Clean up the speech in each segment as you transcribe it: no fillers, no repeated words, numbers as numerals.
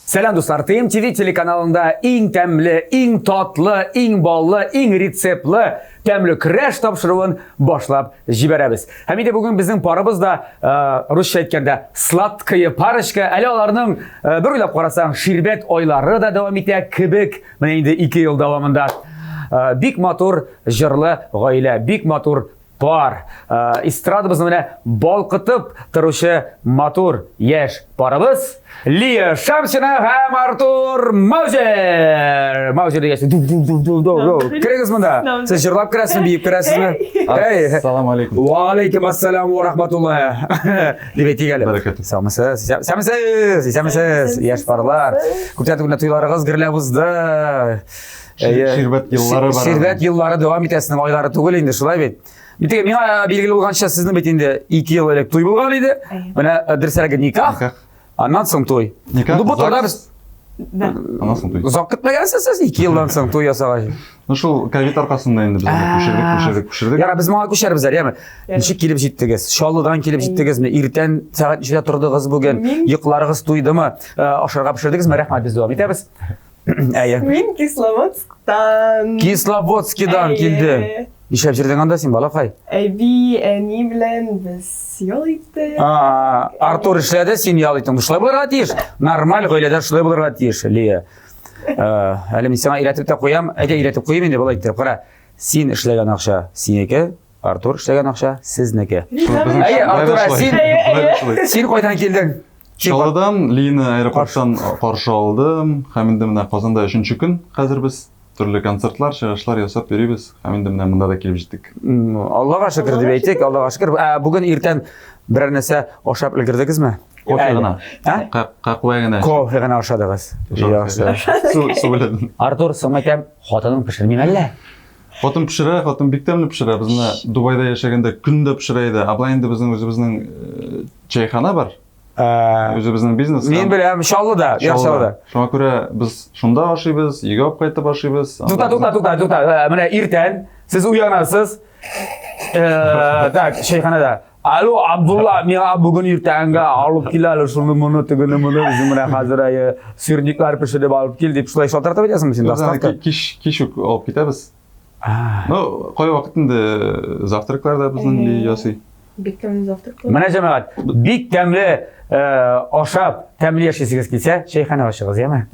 Selam dostlar, TMTV telekanalında en temli, en tatlı, en ballı, en retseptli temli kreş tapşırığın başlap jiberemiz. Hem de bugün bizim parabız da Rusça etkende sladkaya parışka, әлі оларның bir ойлап қарасаң şirbet oyları da devam ете, kibik, mine indi 2 yıl davamında. Bik motor jırlı gaile, bik motor par. İstradımızın mine balqıtıp тұрушы motor yaş parabız. Liya Şamsina hem Artur Mauzer. Mauzer degesi. Kiresiz mında? Siz jırlap kiresiz mi, biyip kiresiz mi? Assalamu alaikum. Wa alaikum assalam wa rahmatullah. Debeti gelip. Bereketi. Samisiz. Yaş paralar. Köpçatı günde tuylarınız gırlabızda. Şirbet yılları var. Şirbet yılları devam etesinin ayları tuğul indi. Şulay bit. Bitege mena belgili bolgança sizin betinde 2 yıl elek tuy bolgan idi. Bana dirserge nikah. Ondan soň toy. Nikah. Bu toyda biz Ondan soň toy. uzak gitmegensiz siz 2 yıldan soň toy yasağa. Şul Covid arkasında endi biz pişirdik. Yara biz mağa köşerbizler ýa-ni. Nişik kelip jitdigiz? Şallydan kelip jitdigizmi? Irten saat nişede turdygyz bugün? Ýyklarygyz tuýdymy? Aşarga pişirdigizmi? Rahmat, biz dowam etebiz. Min Kislovodsk'dan keldi. İşe jirdiň anda sen balakay. Vi ni bilen biz yol gittik. Artur işledi, sen yal ettin. Şulay bolarga tiýiş. Normal gaýlede şulay bolarga tiýiş. Liýa. Hali men sana iletip de koyam, iletip koyayım indi bolay dip. Qara, sen işlegen akşa sineke, Artur işlegen akşa sizneke. Artur, sen koydan keldin. Şallydan Liyni aeroportdan qarşı aldım. Hem de mine Kazanda 3-nji gün. Hazır biz türlü konsertlar, çygyşlar ýasap berýibiz. Hem de mine munda da kelip jitdik. Allah'a şükür diýip aýtdyk. Allah'a şükür. Bugün irten bir näse oşap ulgurdygizmi? Kofe gana. Kakwa gana. Kofe gana oşadygyz. Su bilen. Artur, soňa aýtam, hotalyň pişirmem elle. Hotum pişire, hotum bik temli pişire. Bizne Dubayda ýaşaganda günde pişireydi. Abla endi özübizniň çayxana bar. Özübizniň biznes. Men bilem, Şallyda, ýaşalyda. Şoňa köre biz şunda aşybyz, ýygap gaýtyp aşybyz. Tukta. Mine irten siz uyanasız. Tak, şeyxanada. Alo Abdullah, men bugün irtenge alıp keleli şunu muny tügüni muny bizim mine hazır aýy sürnikler pişirip alıp kel dip şulay şaltartyp edýärsiňmi sen dastanka? Kişük alıp gitebiz. No, koy wagtynda zawtryklarda bizniň ýasy. Bik temli zawtryk. Mine jemaat, bik temli oşap, temli ýaşaýsyňyz kelse, şeyxana aşygyz, ýa-mi?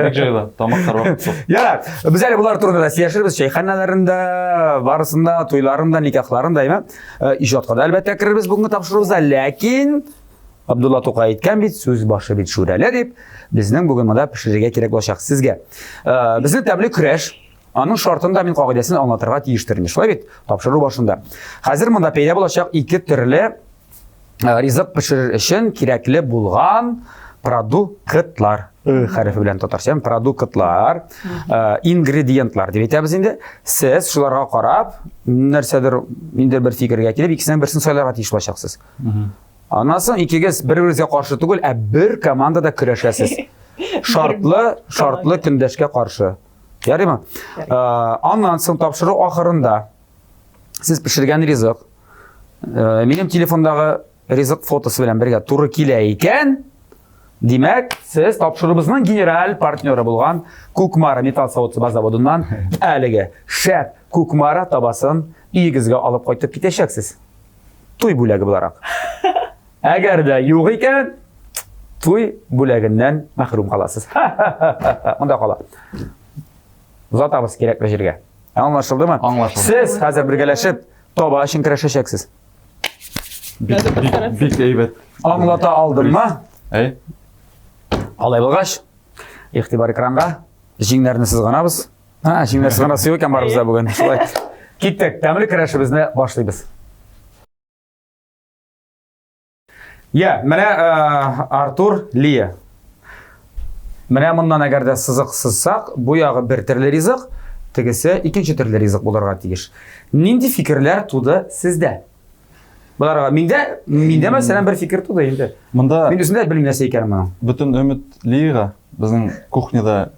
Bik joýla, tamaklar wagt. Ya, biz hele bular turunda da siýaşyrbys, şeyxanalarynda, barysynda, toýlarynda, nikahlarynda, ýa-mi? İjatga da elbetde kiribis bugünkü tapşyrygybızda, lakin Abdullah Tokay aýtgan bit, söz başı bit şurele dip, bizning bugün mada pişirige kerek bolşak sizge. Bizning temli küreş, anın şartında men kagydasyn anlatyrga tiýişdirmi. Şulay bit, tapşyryk başynda. Hazır mында peýda bolacak 2 türli rizik pişirir için kerekli bulgan produktlar. Harfi bilen tutarsam, produktlar, ingredientlar dep aýtýabys indi. Siz şularga qarap, nersedir indi bir fikirge kelip, ikisinden birisini saýlarga tiýiş bolşaksız. Ondan soň ikigiz bir-biringizge karşı tugul, bir komandada küreşesiz. Şartlı gündeşke karşı. Ýarymy? Ondan soň tapşyryk ahyrynda siz pişirgen rizik menim telefondagy rizik fotosu bilen birge turu kile eken, demek siz tapşyrygymyzyň general partneri bolgan Kukmara metal savut zavodundan älige şäp Kukmara tabasyn ýygyzga alyp gaýtyp gitešeksiz. Toy bulagi bularak. Ägerde ýok eken, toy bulaginden mahrum kalasyz. Onda kala. Uzatabız kerekli jerge. Anlaşıldymy? Anlaşıldy. Siz hazır birgeleşip toba işin kireşeşeksiz. Bik eýbet. Anlata aldymmy? Ey. Alay bolgaç. İhtibar ekranga. Jiňlerini sızganabız. Jiňler sızganasy ýok eken barbızda bugün. Şulay. Gittik, temli kireşibizini başlaýbys. Ya, mene Artur, Liya. Mene mundan egerde syzyk sızsak, bu ýagy bir türli rizik, tigisi ikinci türli rizik bolarga tiýiş. Nindi fikirler tudy sizde? Bularga minde mesela bir fikir tudy indi. Munda men üstünde bilim näse eken bunu. Bütün ümit Liýga, bizniň kuchnyada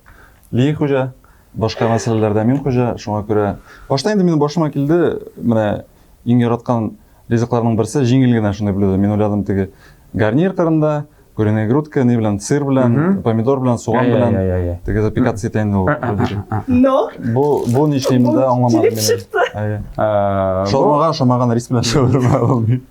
Liýa hoja, başga meselelerde men hoja, şoňa görä. Başta endi menin başyma keldi, mene iň ýaratgan riziklarynyň birisi jiňilgina şunday bilýär. Men oýladym tigi garnir kırında куриная грудка, не белән, сыр белән, помидор белән, суган белән. Теге запекаться итәйин ул. Но Бу ни эшләйм дә аңламадым килеп мин. чыкты. Шаурмага рис белән шаурма булмый.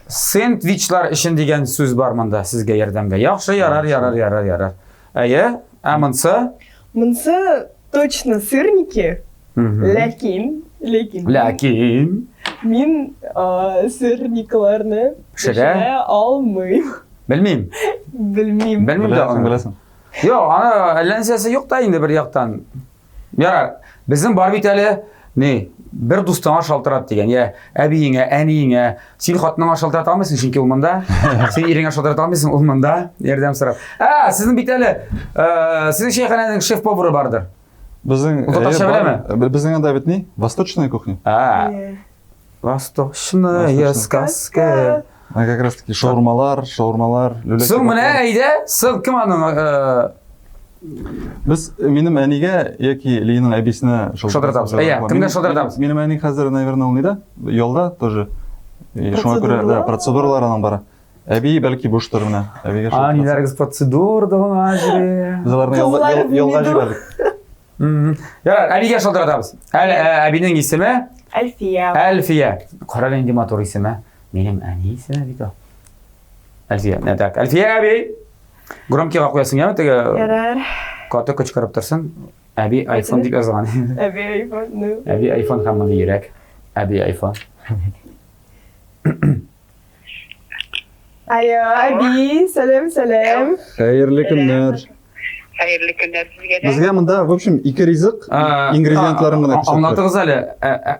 Сэндвичлар өчен дигән сүз бар монда сезгә ярдәмгә. Яхшы, ярар. Әйе, амынсы? Мынсы точно сырники. Ләкин Ләкин мин сырникларны Пешерә? пешерә алмыйм. белмим. Белмим. Белмим Беләсең. Юк, аны ләнсәсе юк та инде бер яктан. Ярар, безнең бар бит әле, не, бер дустыңа шалтырат дигән. Я, әбиеңә, әниеңә, син хатыныңа шалтырата алмыйсың, чөнки ул монда. Син иреңә шалтырата алмыйсың, ул монда. Ярдәм сорап. Сезнең бит әле, сезнең шәйханәнең шеф-повары бардыр. Безнең Татарча беләме? Безнең анда бит ни? Восточная кухня. Восточная сказка. Как раз таки шаурмалар, люлек. Соң менә әйдә, соң кем аның Без минем әнигә яки Линның әбисенә Шалтыратабыз. Кемгә шалтыратабыз? Минем әни хәзер, наверное, ул нидә? Ялда тоже. Шуңа күрә да процедуралар анан бара. Әби бәлки буштыр менә. Әбигә шалтырат. Ниләргез процедура дигән ажры. Без аларны ялга җибәрдек. Ярар, әбигә шалтыратабыз. Әбинең исеме Әлфия. Әлфия. Кара инде матур исеме. Минем әни исеме бит ул. Әлфия. Нәтәк. Әлфия әби. Громкига куясың яме теге Ярар. каты кычкырып торсын. Әби iPhone дип язган. Әби айфон. Әби iPhone һәм монда йөрәк. Әби iPhone. Айо, әби, сәлам. Хәерле көннәр. Hayırlı günler sizge de. Безгә монда, в общем, ике ризык, ингредиентларын гына Аңлатыгыз әле.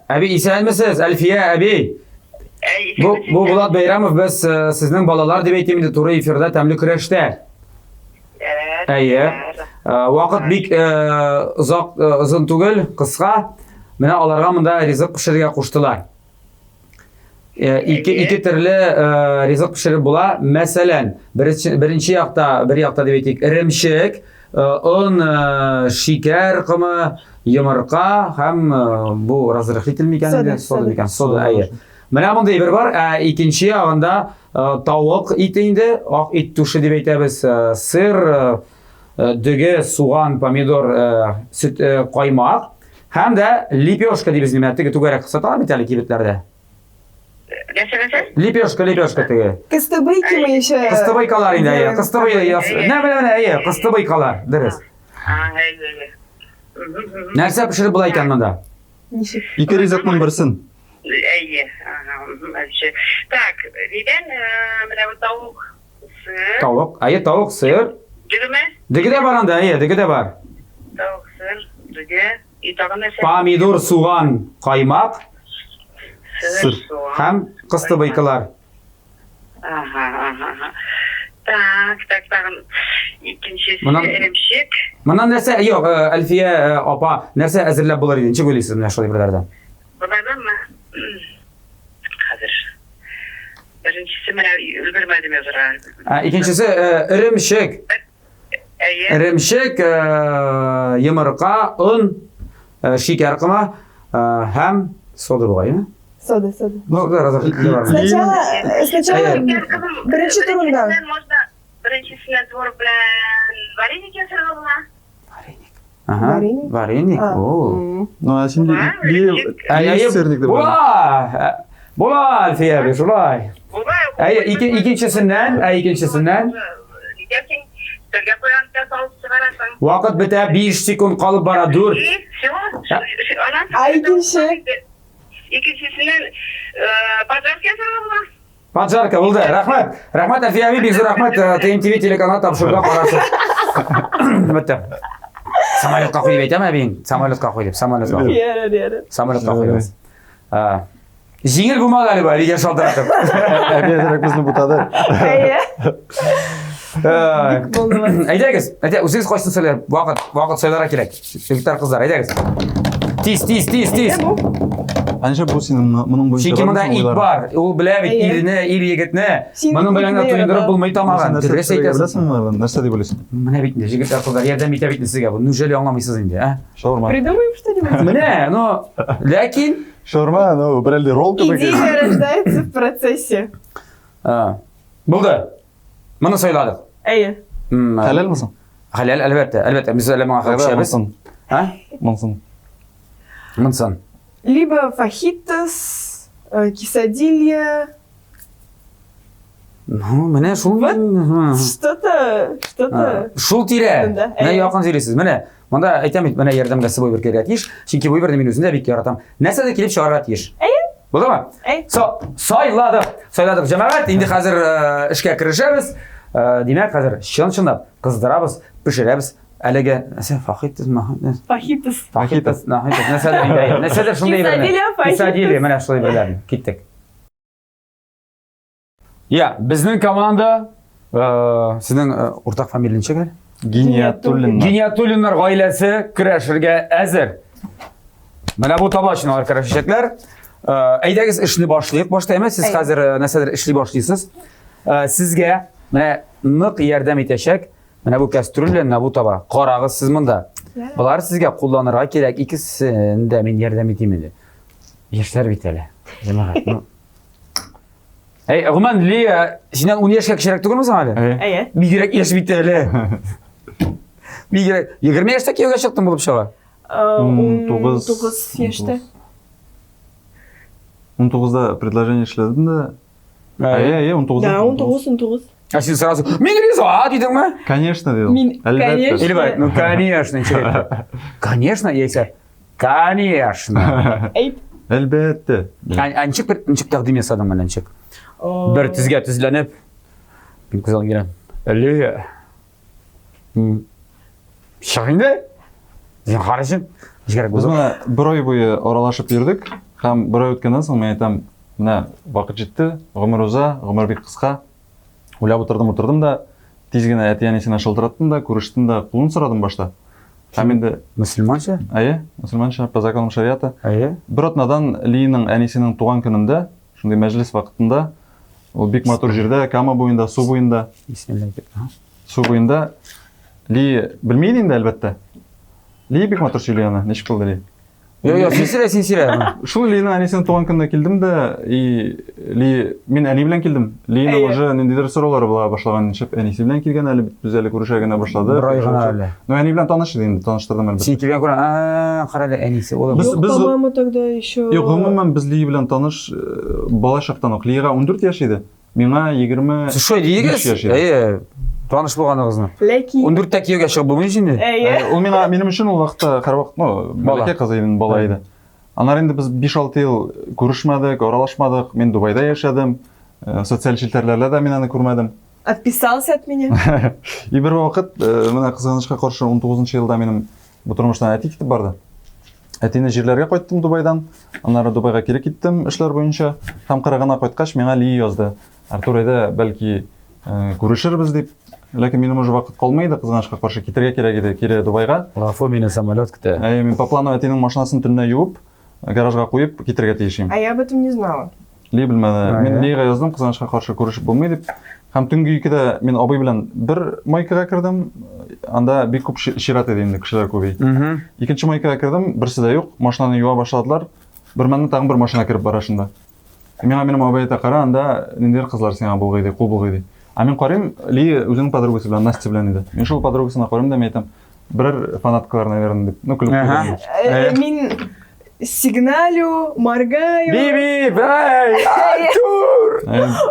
Әби исәнмесез? Әлфия әби. Бу Булат Бәйрәмов, без сезнең балалар дип әйтим инде туры эфирда тәмле көрәштә. Evet. Әйе. Вакыт бик озын түгел, кыска. Менә аларга монда ризык пешерергә куштылар. Ике төрле ризык пешереп була. Мәсәлән, беренче якта, бер якта дип әйтик, иремчек, он, шикәр кымы, йомырка һәм бу разрыхлитель микән, сода микән, сода, әйе. Менә мондай бер бар, икенче ягында тавык ите инде, ак ит тушы дип әйтәбез, сыр, дөге, суган, помидор, сөт, каймак һәм дә лепешка дибез нимә, теге түгәрәк саталар бит әле кибетләрдә. Лепешка теге. Кыстыбыйки мы еще. Кыстыбайкалар инде, әйе. Кыстыбай, әйе, кыстыбайкалар, дөрес. Нәрсә пешереп була икән монда? Ничек? Ике ризыкның берсен. İyi. Так, виден, менә бу тавык, сыр, Тавык, әйе, тавык, сыр. düğme, Деге дә бар анда, әйе, деге дә бар. tavuk, sır, düğme, итагы нәрсә? Помидор, суган, каймак Сыр, soğan. һәм кыстыбайкалар. Так, икенчесе Монан- эремчек. Моннан нәрсә, юк, Әлфия апа, нәрсә әзерләп булыр иде? Ничек уйлыйсыз менә шулай берәрдән? Bunlardanmı? Hazır. Birincisi менә өлгермәдем язарга. Икенчесе иремчек. Әйе. Иремчек, йомырка, un, шикәр кыма һәм сода бугай. Сода. Ну, разрыхлитель бар. Сначала беренче турында. Можно беренчесенә твор белән вареник ясарга була. Вареник? Вареник. О. Ну, а син Әйе, сырник дип. була, Әлфия әби, шулай. Әйе, икенчесеннән. Ләкин тергә куянда салып чыгарасың. Вакыт бетә, 5 секунд калып бара, 4. İkincisinden pazar yasağı var. Поджарка булды. Рәхмәт. Рәхмәт Әлфия әби, бик зур рәхмәт. ТМТV телеканалы тапшырды карашы. Бетте. Самолетка куйып әйтәм әбиң. Самолетка куй дип, самолетка. Ярар. Самолетка куйбыз. Җиңел булмады әле бу, лигә шалтыратып. Әби әзрәк безне бутады. Әйе. Әйдәгез, үзегез кайсын сөйләп, вакыт сөйләргә кирәк. Егетләр, кызлар, әйдәгез. Тиз. Анча бу синең моның буенча. Чөнки монда ит бар. Ул белә бит ирне, ир-егетне. Моның белән туендырып булмый тамагын. Дөрес әйтәсең. Нәрсә дип уйлыйсың? Менә бит инде җегетләр, кызлар, ярдәм итә бит сезгә бу. Неужели аңламыйсыз инде, а? Шаурма. Придумаем что-нибудь. Менә, но ләкин Шаурма, ну, берәлди ролл кебек. Идея рождается в процессе. булды. Мұны сайладық. Әйе. Halal mısın? Halal, әлбәттә. Biz әлемға қақшабыз. Мынсын. Мынсын. Либо фахитос, кисадилья, Міне шул. что-то. Шул тире. Да. Міне яқын сөйлесіз. Міне, мұнда айтам, міне ярдәмгәсе бой бер керә тиеш. Чөнки бой берне мин үзендә бик яратам. Нәрсә дә килеп чыгарга тиеш. Булдымы? Сайладык. Җәмәгать, инде хәзер эшкә керешәбез. Димәк, хәзер чын-чынлап кыздырабыз, пешерәбез. Әлегә нәрсә фахитос, Фахитос. Нәрсәдер шундай берне. Кисадилья, менә шулай берләрне. Киттек. Я, безнең команда сезнең уртак фамилия ничек әле? Гиниятуллин. Гиниятуллиннар гаиләсе көрәшергә әзер. Менә бу табачнылар көрәшәчәкләр. Әйдәгез эшне башлыйк. Башта эмас, сез хәзер нәрсәдер эшли башлыйсыз. Сезгә менә нык ярдәм итәчәк. Менә бу кастрюля, менә бу таба. Карагыз сез монда. Булар сезгә кулланырга кирәк. Икесендә мин ярдәм итим инде. Яшьләр бит әле. Җәмәгать. Гоман ли, синнән 10 яшькә кечерәк түгелме соң әле? Әйе. Бигрәк яшь бит әле. Бигрәк 20 яшьтә кияүгә чыктым булып чыга. 19 яшьтә. 19'da предложение эшләдем дә. Әйе, 19'da. Да, 19. А син сразу мин риза дидеңме? Конечно, дидем. Мин, конечно. Или бай, ну конечно, ничего. Конечно, яисә. Конечно. Әйт. Әлбәттә. Ничек тәкъдим ясадың менә ничек? Бер тезгә тезләнеп. Мин күзән генә. Әле. Шагында? Син харышын. Җирәк Без булды. менә бер ай буе аралашып йөрдек. Һәм бер ай үткәннән соң мен әйтәм, менә вакыт җитте, гомер уза, гомер бик кыска. Уйлап утырдым да, тиз генә әти-әнисенә шылтыраттым да, күрештем да, кулын сорадым башта. Һәм инде, Мөселманча? мөселманча, по законам шариата. Әйе. Бер атнадан Линең әнисенең туган көнендә, шундый мәҗлес вакытында, ул бик матур җирдә, Кама буенда, су буенда, Ли белмәйди инде әлбәттә. Ли бик матур сөйли аны, ничек булды Ли? Син сирә. Шул Линең әнисенең туган көнендә килдем дә, Ли мин әни белән килдем. Линең уже ниндидер сораулары була башлаган, ничек әнисе белән килгән әле, без әле күрешә генә башлады. Бер ай гына әле. Ну әни белән таныш иде инде, таныштырдым әлбәттә. Син килгән күрә, кара әле әнисе улы. Без- По-моему, тогда еще... Юк, гомумән без Ли белән таныш бала чактан ук. Лига 14 яшь иде. Миңа 20. Сез шулай дигез? Әйе. Таныш булганыгызны. Ләкин... 14-тә кияүгә чыгып булмый инде. Әйе. Ул миңа минем өчен ул вакытта һәрвакыт, бәләкәй кыз иде, бала иде. Аннары инде без 5-6 ел күрешмәдек, аралашмадык. Мин Дубайда яшәдем. Социаль челтәрләрдә дә мин аны күрмәдем. Отписался от меня. И бер вакыт, менә кызганычка каршы 19-нчы елда минем бу тормыштан әти китеп барды. Әтине җирләргә кайттым Дубайдан. Аннары Дубайга кире киттем эшләр буенча. Һәм Кыргызга кайткач миңа Ли язды. Артур әйдә, бәлки күрешербез дип. Ләкин минем уже вакыт калмайды, кызганычка каршы китәргә кирәк иде, кире Дубайга. Гафу, мине самолет көтә. Мин по плану әтинең машинасын төнлә юып, гаражга куеп китәргә тиешим. А я об этом не знала. Ли белмәде. Мин Лига яздым, кызганычка каршы күрешеп булмый дип. Һәм төнге 2дә мин абый белән бер майкага кердем. Анда бик күп шират иде инде, кешеләр күп иде. Икенче майкага кердем, берсе дә юк. Машинаны юа башладылар. Бер мәннән тагын бер машина кирип бара шунда. Миңа минем абый әйтә, кара, анда ниндидер кызлар сиңа булгый ди, кул булгый ди. А мин карыйм, Ли үзенең подругасы белән, Настя белән иде. Мин шул подругасына карыйм да әйтәм, берәр фанаткалар, наверное, дип. Ну, күлеп куйдым. Мин сигналю, моргаю. Биби, бай, Артур!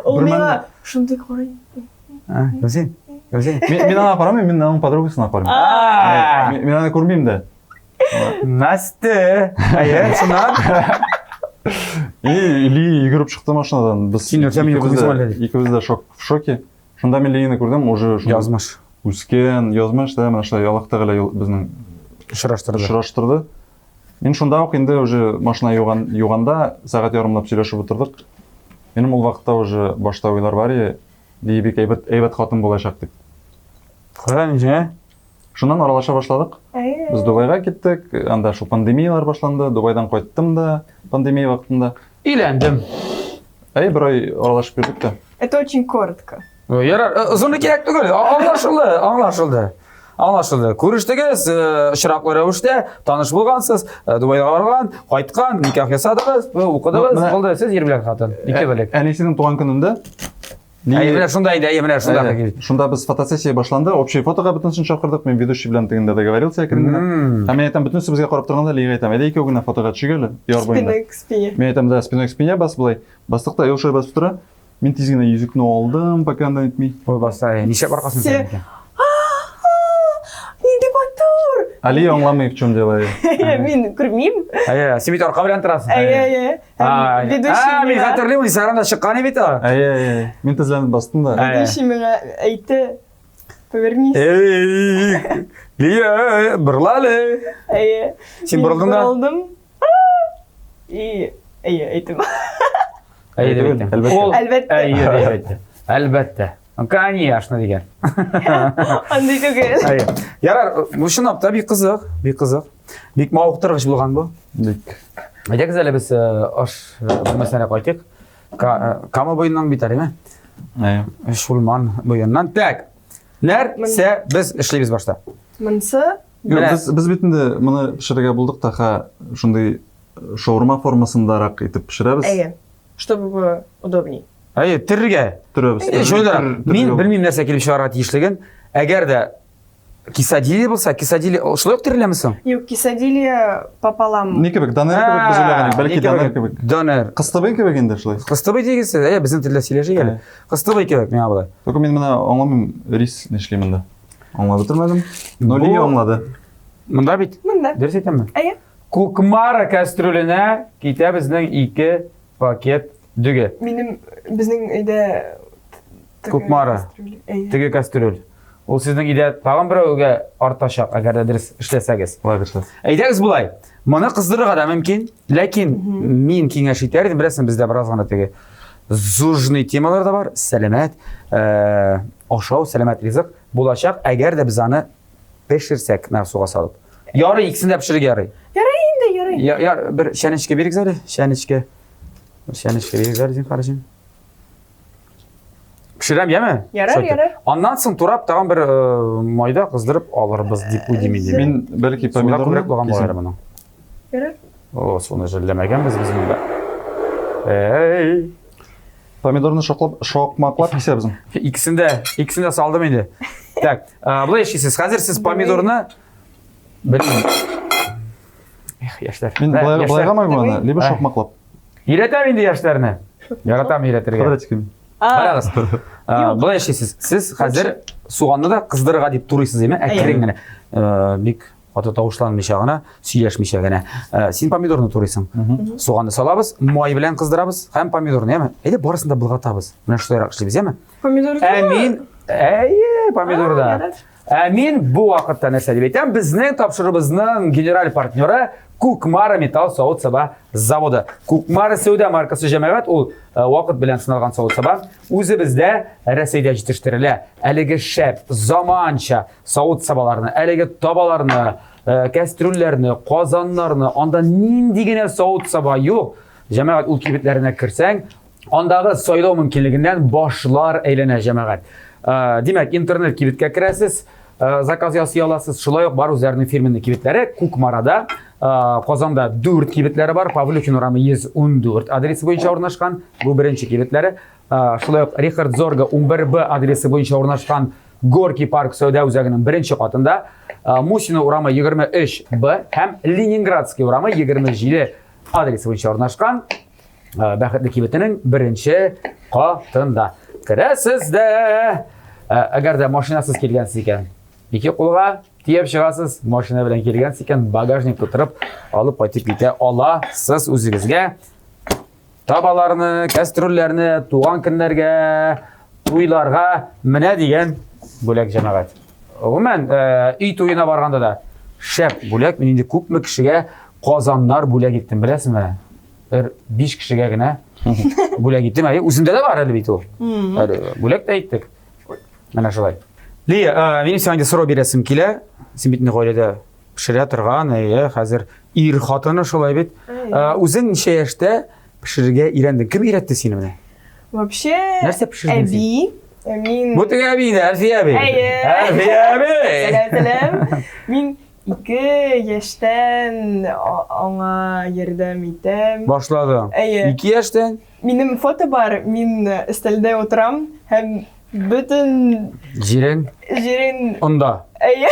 Ул миңа шундай карый. Gözün. Мин аны карамыйм, мин аның подругасына карыйм. Мин аны күрмим дә. Настя. Әйе, шуннан. Ли йөгереп чыкты машинадан. Без Син нәрсә мине күрдең әле? Икебез дә в шоке. Шунда мин Лине күрдем, уже Язмыш. үскән, язмыш да, менә шулай ялыкта гына безнең очраштырды. Мин шунда ук инде уже машина юганда, сәгать ярымлап сөйләшеп утырдык. Минем ул вакытта уже башта уйлар бар иде, Ли бик әйбәт хатын булачак дип. Кыранҗа. Шуннан аралаша башладык. Без Дубайга киттек, анда шул пандемиялар башланды. Дубайдан кайттым да пандемия вакытында. Өйләндем. Бер ай аралашып йөрдек дә. Это очень коротко. Ярар, озын кирәк түгел. Аңлашылды. Күрештегез, очраклы рәвештә таныш булгансыз, Дубайга барган, кайткан, никах ясадыгыз, укыдыгыз, булды, сез ир белән хатын. Ике белек. Әнисенең туган көнендә Менә шундай да, менә шундай. Шунда без фотосессия башланды. Общий фотога бөтенсен чакырдык. Мен ведущий белән тегендә договорился якын гына. Һәм мен әйтәм, бөтенсе безгә карап торганда Лига әйтәм, әйдә икәү генә фотога төшегәле. Яр буенда. Спина к спине. Мен әйтәм, да, спиной к спине бас булай. Бастык та Илшай басып тора. Мен тиз генә йөзекне алдым, пока анда әйтми. Ой, баса, нишләп аркасын сән икән? Инде батур. Али аңламый в чем дело. Мин күрмим. Син бит арка белән торасың. Ведущий Мин хәтерлим, Инстаграмда чыккан бит о. Мен тезләнеп бастым да. Ведущий миңа әйтте. Повернись. Лия, бырлалы. Син борылдың да? Борылдым. И әйтем. Әлбәттә. Әлбәттә. Конечно дигән. Андый түгел. Ярар, бу чынлап та бик кызык, бик кызык. Бик мавыктыргыч булган бу. Бик. Әйдәгез әле без аш бер мәсьәлә кайтыйк. Кама буеннан бит әлеме? Шулман буеннан. Так. Нәрсә без эшлибез башта? Монсы Без бит инде моны пешерергә булдык та, шундый шаурма формасындарак итеп пешерәбез. Чтобы было удобней. Терергә. Төрәбез. Шойда, мин белмим нәрсә килеп чыгарга тиешлеген. Әгәр дә кисадили булса, кисадили шулай ук тереләме соң? Юк, кисадили пополам. Ни кебек, данер кебек без уйлаган, бәлки данер кебек. Данер. Кыстыбый кебек инде шулай. Кыстыбый дигез, безнең телдә сөйләшә әле. Кыстыбый кебек миңа булай. Только мен менә аңламыйм, рис нишлим инде. Аңлап бетермәдем. Ноли аңлады. Монда бит. Монда. Дөрес әйтәмме? Әйе. Кукмара кастрюленә китә безнең 2 пакет дөге. Минем безнең өйдә Кукмара. Теге кастрюль. Ул сезнең өйдә тагын берәүгә артачак, әгәр дә дөрес эшләсәгез. Лагерсыз. Әйдәгез булай. Моны кыздырырга да мөмкин, ләкин мин киңәш итәр идем, беләсең, бездә бераз гына теге зужный темалар да бар. Сәламәт, ашау, сәламәт ризык булачак, әгәр дә без аны пешерсәк, суга салып. Ярый, икесен дә пешерергә ярый. Ярый инде, ярый. Яр, бер шәнечкә бирегез әле, шәнечкә. Бер шәнечкә бирегез әле, син карашым. Пешерәм, яме? Ярар. Аннан соң турап тагын бер майда кыздырып алырбыз дип уйдым инде. Мен бәлки помидорны кисәм. Ярар. О, соны җәлләмәгәнбез без монда. Помидорны шакмаклап кисәбез. Икесен дә салдым инде. Так, булай эшлисез. Хәзер сез помидорны белмим. Яшьләр. Мен булайга мәгълүманы, либо шакмаклап. Өйрәтәм инде яшьләрне. Яратам өйрәтергә. Квадратиками. Барагыз. Булай эшлисез. Сез хәзер суганны да кыздырырга дип турыйсыз, әйме? Әкрен генә. Бик аты тавышланмыйча гына, сөйләшмичә генә. Син помидорны турыйсың. Суганны салабыз, май белән кыздырабыз һәм помидорны, яме? Әйдә барысын да булгатабыз. Менә шулайрак эшлибез, яме? Помидор. Помидорда. Мин бу вакытта нәрсә дип әйтәм? Безнең тапшырыбызның генераль партнеры Кукмара металл савыт-саба заводы. Кукмара Сәүдә маркасы җәмәгать, ул вакыт белән сыналган савыт-саба үзебездә Рәсәйдә җитештерелә. Әлеге шәп, заманча савыт-сабаларны, әлеге табаларны, кастрюльләрне, казаннарны, анда нинди генә савыт-саба юк. Җәмәгать ул кибетләренә керсәң, андагы сайлау мөмкинлегеннән башлар әйләнә җәмәгать. Димәк, интернет кибеткә керәсез, заказ ясый аласыз, шулай ук бар үзләренең фирменный кибетләре. Кукмарада, Казанда 4 кибетләре бар, Павлюкин урамы 114 адресы буенча урнашкан, бу беренче кибетләре. Шулай ук Рихард Зорга 11Б адресы буенча урнашкан Горький парк Сәүдә үзәгенең беренче катында, Мусина урамы 23Б һәм Ленинградский урамы 27 адресы буенча урнашкан бәхетле кибетенең беренче катында. Керәсез дә, әгәр дә машинасыз килгәнсез икән, 2 кулга тиеп чыгасыз, машина белән килгәнсез икән, багажник тутырып, алып кайтып китә аласыз үзегезгә. Табаларны, кастрюльләрне, туган көннәргә, туйларга менә дигән бүләк җәмәгать. Гомумән, үй туена барганда да шәп бүләк, мин инде күпме кешегә казаннар бүләк иттем, беләсезме? 5 кешегә генә бүләк иттем. Үзендә дә бар әле бит ул. Бүләк тә иттек. Менә шулай. Лия, минем сиңа сорау бирәсем килә. Син бит гаиләдә пешерә торган, хәзер ир хатыны шулай бит. Үзең ничә яшьтә пешерергә өйрәндең? Кем өйрәтте сине менә? Вообще, нәрсә пешердең син? Мин... Бу теге әби, Әлфия әби. Әлфия әби. Сәлам. Мин 2 яшьтән аңа ярдәм итәм. Башлады. Әйе. 2 яшьтән. Минем фото бар, мин өстәлдә утырам һәм бөтен Җирең җирен онда. әйе.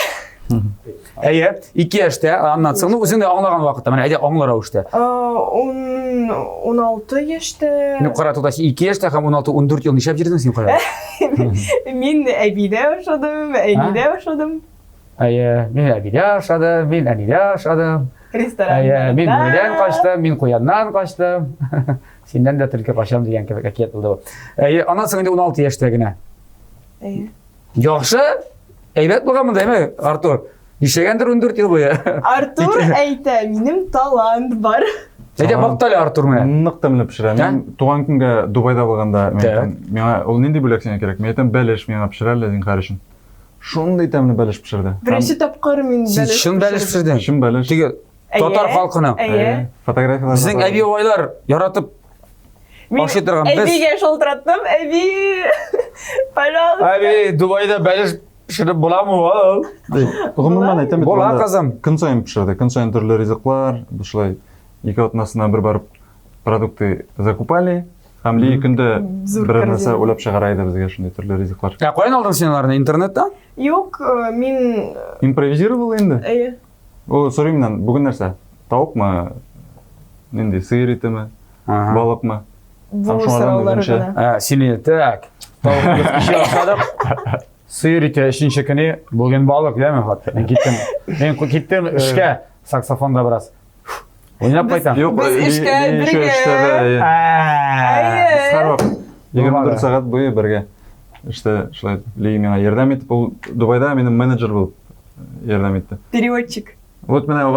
Әйе, 2 яшьтә, аннан соң үзең дә аңлаган вакытта, менә әйдә аңлар рәвештә. 16 яшьтә. Ну, кара туда 2 яшьтә һәм 16-14 ел нишләп йөрдең син кая? Мин әбидә ашадым, әнидә ашадым, Әйе, мин әбидә ашадым, мин әнидә ашадым. Әйе, мин бүредән качтым, мин куяннан качтым. Синдән дә төлке качам дигән кебек әкият булды бу. Әйе, аннан соң инде 16 яшьтә генә. Әйе. Яхшы, әйбәт булганмы дәйме, Артур? Нишләгәндер 14 ел буе. Артур әйтә, минем талант бар. Әйдә макталы Артур менә. Нык тәмле пешерә. Мин туган көнгә Дубайда булганда миңа ул нинди бүләк сиңа кирәк? Мин әйтәм, бәлеш миңа пешерәләр зинһар өчен. Шундый тәмле бәлеш пешерде. Беренче тапкыр мин Син бәлеш. шун бәлеш пешердең. Шун бәлеш. Теге татар халкының. Әйе. Фотографиялар. Безнең әби авайлар яратып Мин ашый торган без. әбигә шалтыраттым. Әби, пожалуйста. Әби Дубайда бәлеш пешереп буламы ул? Гомумән әйтәм бит. Була, анда кызым. Көн сайын пешерде. Көн сайын төрле ризыклар, бушлай ике атнасына бер барып продукты закупали. Һәм ли көндә Зур бер нәрсә корзина. уйлап чыгара иде безгә шундый төрле ризыклар. Ә каян алдың син аларны интернеттан? Юк, мин Импровизировал инде. әйе. О, сорыйм менән бүген нәрсә? Тавыкмы? Нинди сыер итеме? Балыкмы? Бу Там шуңардан сораулар үзенчә. гына. Сине так. Тавык кеше ашадык. Сыер ите өченче көне бүген балык, дәме хат. Мен киттем эшкә, саксофонда бераз. Уйнап кайтам. Юк, Без эшкә бергә. Әйе. Сарвак. 24 сәгать буе бергә. Эштә шулай ли миңа ярдәм итеп, ул Дубайда минем менеджер булып ярдәм итте. Переводчик. Вот менә ул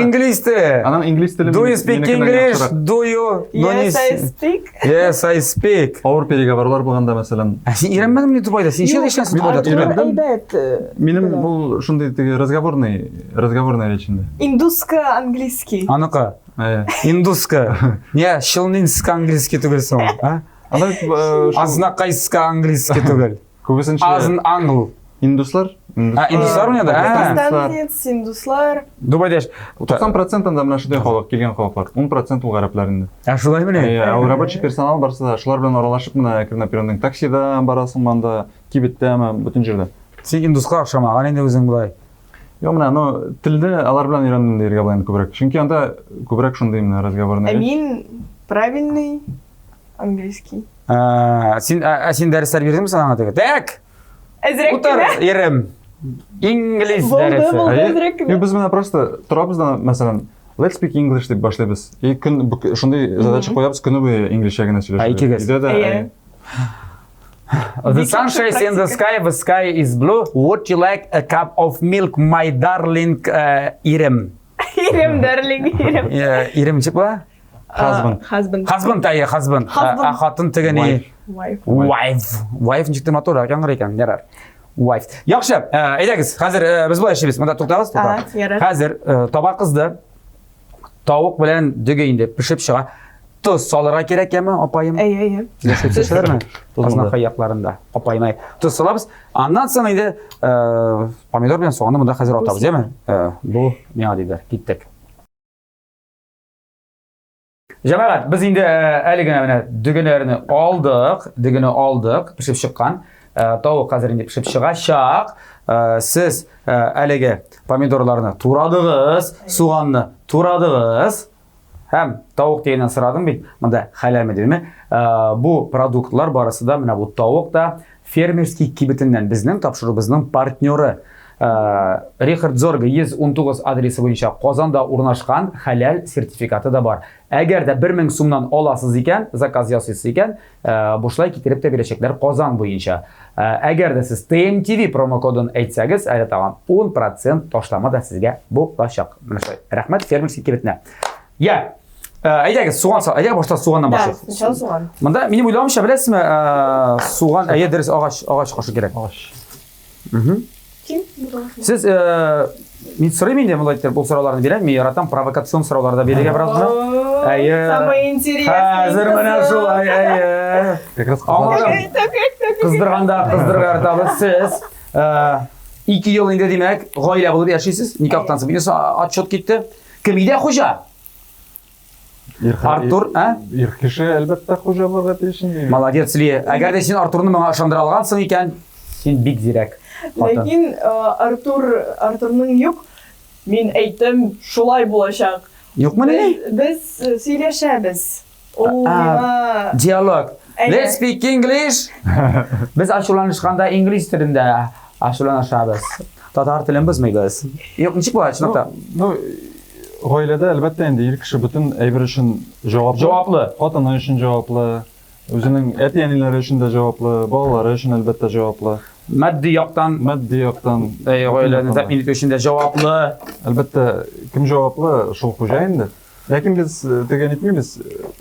Инглиз теле. Анан инглиз теле. Do you speak English? Do you? Yes, I speak. Yes, I speak. Авыр переговорлар булганда мәсәлән, Син өйрәнмәдеңме Дубайда? Син ничә яшәгәнсең Дубайда? Артур әйбәт. минем бул шундый теге разговорный речь инде. Индуска-английский. Аныкы. Индуска. Не, шилнинска английский түгел соң. Анда Азнакайска английский түгел. күбесенчә Азн англ. индуслар. Индуслар уйнады? Пакистанец, индуслар. Дубайда 90% анда менә шундый халык килгән халыклар. 10% ул гарәпләр инде. шулай менә. Ул рабочий персонал барсы да шулар белән аралашып менә кирнә перрондың таксида барасың анда, кибеттәме, бөтен җирдә. Син индуска охшамаган инде үзең булай. Yo менә ну телне алар белән өйрәндем дияргә була инде күбрәк. Чөнки анда күбрәк шундый менә разговорный. Мин правильный английский. Син дәресләр бирдеңме син аңа теге? Так. Әзрәк Утыр, кенә. ирем. Инглиз Булды, дәресе. булды. Әзрәк кенә. Без менә просто торабыз да мәсәлән Let's speak English дип башлайбыз. И көн шундый задача куябыз, көне буе инглишчә генә сөйләшәбез. Икегез. Әйе. The sun shines in the sky is blue. Would you like a cup of milk, my darling Irem? Ирем, дарлинг, ирем. Ирем ничек була? Husband. Husband. Husband, әйе, husband. Хатын теге не? Wife. Wife. Wife ничек тә матур, яңгыр икән, ярар. Wife. Яхшы, әйдәгез, хәзер без булай эшлибез. Монда туктагыз, туктагыз. Ярар. Хәзер таба кызды. Тавык белән дөге инде пешеп чыга. Тоз салырга кирәкме, апайым? Әйе. Яшәүчеләрме? Азна хаякларында. Апаймай. Тоз салабыз. Аннан соң инде помидор белән соғанны монда хәзер атабыз, яме? Бу миңа диләр. Киттек. Җәмәгать, без инде әле генә менә дөгенә алдык, пешеп чыккан. Тавык хәзер инде пешеп чыгачак. Сез әлеге помидорларны турадыгыз, суганны турадыгыз. Һәм тавык дигәннән сорадым бит. Монда хәләме димме? Бу продуктлар барысы да менә бу тавык да фермерский кибетеннән безнең тапшырыбызның партнеры. Рихард Зорга 119 адресы буенча Казанда урнашкан хәләл сертификаты да бар. Әгәр дә 1000 сумнан аласыз икән, заказ ясыйсыз икән, бушлай китереп тә бирәчәкләр Казан буенча. Әгәр дә сез TMTV промокодын әйтсәгез, әле тагын 10% ташлама да сезгә булачак. Менә шулай. Рәхмәт фермерский кибетенә. Я. Әйдәгез, суган сал. Әйдәгез башта суганнан башлыйк. Да, суган. Монда минем уйламыйча беләсезме, суган, әйе дөрес агач кашы кирәк. Агач. Ким? Сез мин сорыйм инде мондай бу сорауларны бирәм. Мин яратам провокацион сораулар да бирергә бераз гына. Әйе. Самое интересное. Хәзер менә шулай, әйе. Как раз Кыздырганда кыздырга артабыз сез. 2 yıl indi demek, gaile bulup yaşaysınız. Nikahtan sonra bir atşot gitti. Kimide hoca? Artur, ha? Kişi elbette hocalar için. Молодец Ли. Eğer de sen Artur'unu bana aşandıra algansın iken, sen big zirek. Lakin Artur'un yok. Min aytdım şulay bulacak. Yok mu ne? Biz söyleşemiz. O Aa, mima. Diyalog. Aynen. Let's speak English. Biz aşulanışkanda İngiliz tilinde aşulanışabız. Tatar tilini bilmeyiz. Yok, nechik bu açınakta? Gailede elbette endi ilk kişi bütün eyber için cevaplı. Cevaplı. Otanlar için cevaplı. Özünün et yenileri için de cevaplı. Bağları için elbette cevaplı. Maddi yoktan, Maddi yoktan. öyle temin etişinde cevaplı. Elbette kim cevaplı? Şol hocayındı. Lakin biz degen etmeyimiz.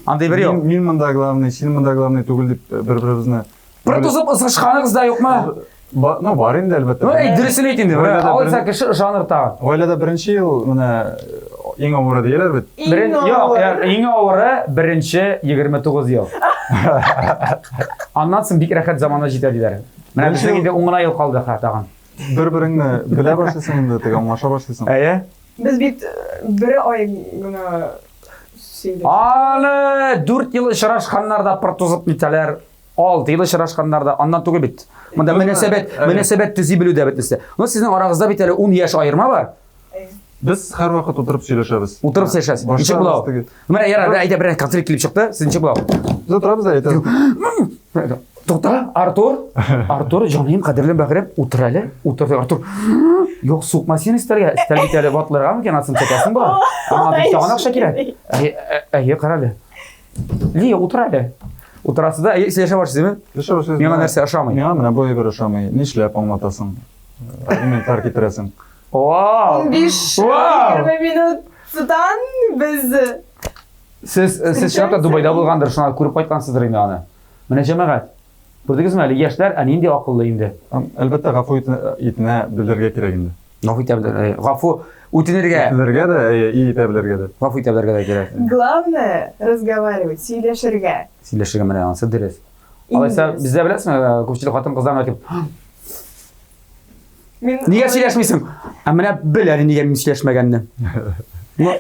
Anday biri yok. Min manda главный, син manda главный түгел деп bir-birimizne. Bir tuzup ısırışkanınız da yok mu? No, var endi elbette. Öyle dürüsünü etindi. Öyle de Alırsa kişi ışanır tağı. Gailede birinci yıl mine eng avırı deyler bit. Yok, en ağırı birinci 29 yıl. Anlatsın bir rahat zamanda жетediler. Mene bizden indi 10 yıl kaldı tağın. Bir-birini bile başlasın endi, tek anlaşa başlasın. Eye? Biz bir ay gına söyleştik. Alı 4 yıl ışıraşkanlarda bir tuzup niteler. 6 yıl ışıraşkanlarda ondan tügü bit. Bunda münasebet tüzi bilü de bitlisi. Ama sizin aranızda bir tane 10 yaş ayırma var. Biz her vakit oturup söyleşiriz. Oturup seçesiz. Nechik bulav? Mene yara ayda bir konflikt kelip çıktı. Siz nechik bulav? Biz oturabız da aytamiz. To'xta, Artur jonim qadrli baqirib o'tirali. O'tirdi Artur. Yo'q, so'qmasin istarga. Istalgitali botlarga ekan asım chekasin bor. Ama bir tane akşa kerak. Ay, qarali. Li o'tirali. O'tirasida, sizlar boshsizmi? Menga narsa aşamay. Menga mana bu bir aşamay. Ne ishlab anlatasın? Meni tark etirasin. Wow. 15-20 minutdan biz Siz şunaqta Dubayda bo'lgandir, shuni ko'rib qaytgansizdir endi ana. Mana jamaat. Ko'rdingizmi, hali yoshlar ana endi aqlli endi. Albatta g'afu etine bildirge kerak endi. G'afu o'tinirga, Bildirge de iyi etabilirge de. g'afu etabilirga da kerak. главное разговаривать, сөйлешirga. Sizlashirga mana ansa deriz. Alaysa bizda bilasizmi, ko'pchilik xotin qizlarni aytib, "Nega söylashmaysan?" Mana biladi nega men söylashmaganini.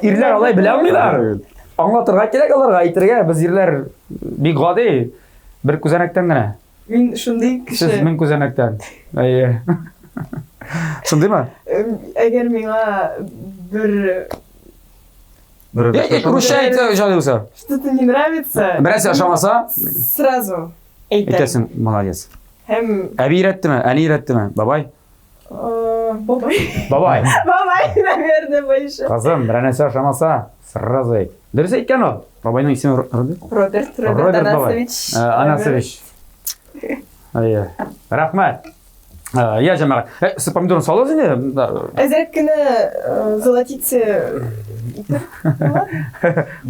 Erlar olay bilolmaylar. Anlatırga kerak ularga, aytirga. Biz erlar bir g'odi, bir ko'zanakdangina. Men shunday kishi. Siz men ko'zanakdan. Shundaymi? Agar menga bir Rushayt joyi bo'lsa. что-то не нравится, Birasi yashamasa, сразу aytaman. aytasin, молодец. Hem Abi öğretdimi? Ani öğretdimi? Babay? babay. Babay. Babay, наверное, больше. Qizim, birasi yashamasa, sразу ayt. Dürüst aytgan o. Babayning ismi Роберт Анасович. Anasevich. Ayy. Rahmat. Ya jamoat. Siz pomidorni solasizmi? Azarkini zолотицы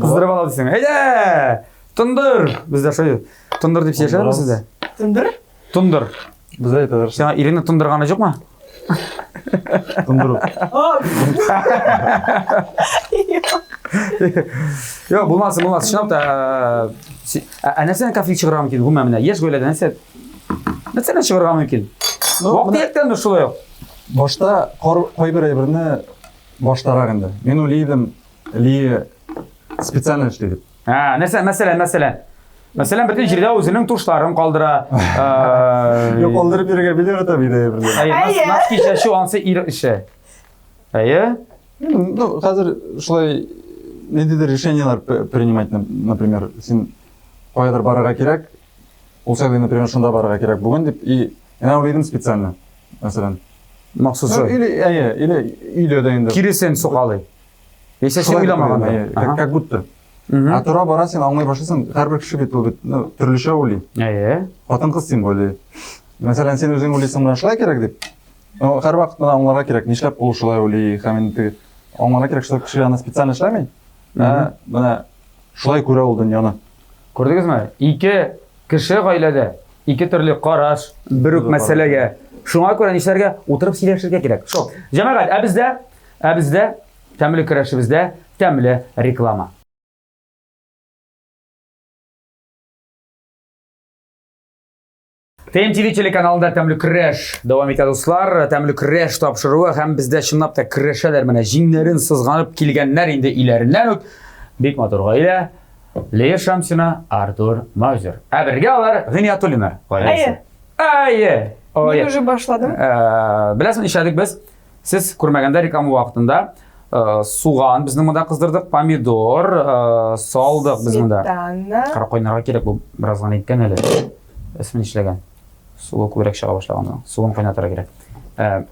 Qizdirib olasizmi? Hayda! Tundur. Bizda shu tundur deb yashayapmiz sizda. Tundur? Tundur. Biz aytadilar. Sen irini tundurgani yo'qmi? Tundurup. Yo'q, bo'lmasin. Shunaqta anasini konflikt chiqargan mumkin. Bu mana yash go'yladan nasıl chiqargan mumkin? Vaqti yetganda shulay yo'q. Boshda qo'y bir aybirini boshtaroq endi. Men o'ylaydim, li spesial ishlaydi deb. Ha, masalan butun jirda o'zining tushlarini qoldira. Yo'q, qoldirib bergan biliyor tabii de aybirini. Ay, nasıl şu ansa ir işi. Ayı? Ну, hozir shulay nedir решениялар принимать, например, sen qo'yadir baraga kerak. Olsa da, например, shunda baraga kerak bugun deb и men o'ylaydim spesialni. Masalan, Maxsus şu. или uyda endi. Kirisen soqalı. Esa sen uylamagan. Как будто. А тура барасың, аңлай башласаң, һәрбер кеше бит ул бит, төрлечә уйлый. Ayı. Хатын кыз син уйлый. Мәсәлән, сен үзең уйлыйсың, менә шулай кирәк дип. Һәр вакыт менә аңларга кирәк, нишләп ул шулай уйлый, һәм инде аңларга кирәк, что кеше аны специально эшләми. Менә шулай күрә ул дөньяны. Gördünüzmü? İki kişi gailede, iki türlü qarash, bir üç meselege. Şuna göre işlerge oturup söyleshirge kerak. Şu. Cemaat, bizde temli kurashibizda temli reklama. TMTV телеканалында тәмле күрәш дәвам итә дуслар. Тәмле күрәш тапшыруы һәм бездә чынлап та көрәшәләр менә җиңнәрен сызганып килгәннәр инде иләреннән үк. Бик матур гаилә. Лея Шамсина, Артур Маузер. Ә бергә алар Гыниятуллина гаиләсе. Әйе. Мин уже башладым. Беләсең, ишәдек без. Сез күрмәгәндә реклама вакытында суган безнең монда кыздырдык, помидор салдык без монда. Сметана. Кара кайнарга кирәк, бу бераз гына иткән әле. Исмен эшләгән. Суы күбрәк чыга башлаган. Суын кайнатырга кирәк.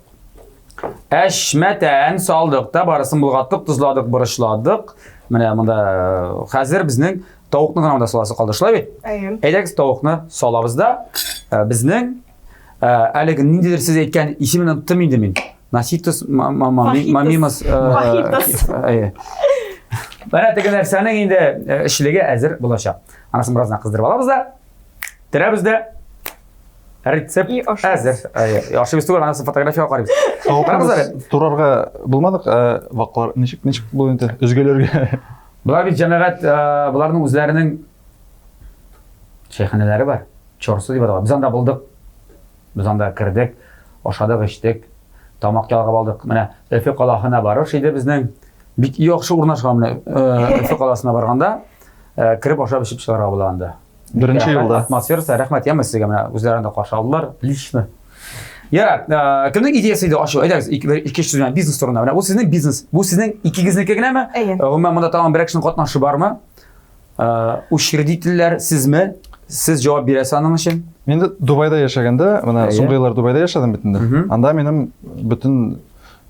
Әшмәтән салдык та, барысын булгаттык, тузладык, бурышладык. Менә монда хәзер безнең тавыкны гына монда саласы калды, шулай бит? Әйе. Әйдәгез тавыкны салабыз да. Безнең әлеге ниндидер сез әйткән исемен оттым инде мин. Наситус мамимас. Әйе. Менә теге нәрсәнең инде эшлеге әзер булачак. Анасын бераздан кыздырып алабыз да. Терәбез дә. Рецепт әзер. Яхшы без түгел, анасын фотографияга карыйбыз. Турарга булмадык, ваклар ничек бу инде өзгеләргә. Булар бит җәмәгать, буларның үзләренең шәйханәләре бар. Чорсы дип аталган. Без анда булдык. Без анда кирдек, ашадык, эчтек, тамак ялгап алдык. Менә Эфе каласына барып, шейдә безнең бик яхшы урнашкан менә Эфе каласына барганда, кирип ашап эчеп чыгарга була анда. Беренче елда. Атмосферасы, рәхмәт яма сезгә менә үзләрендә каршы алдылар. Лично. Ярар, кемнең идеясы иде ашу? Әйдәгез, ике сүз белән бизнес турында. Менә бу сезнең бизнес. Бу сезнең икегезнеке генәме? Гомумән монда тагын бер кешенең катнашы бармы? Учредительләр сезме? Сез җавап бирәсез аның өчен? Мен Дубайда яшәгәндә, менә соңгы еллар Дубайда яшәдем бит инде. Анда минем бөтен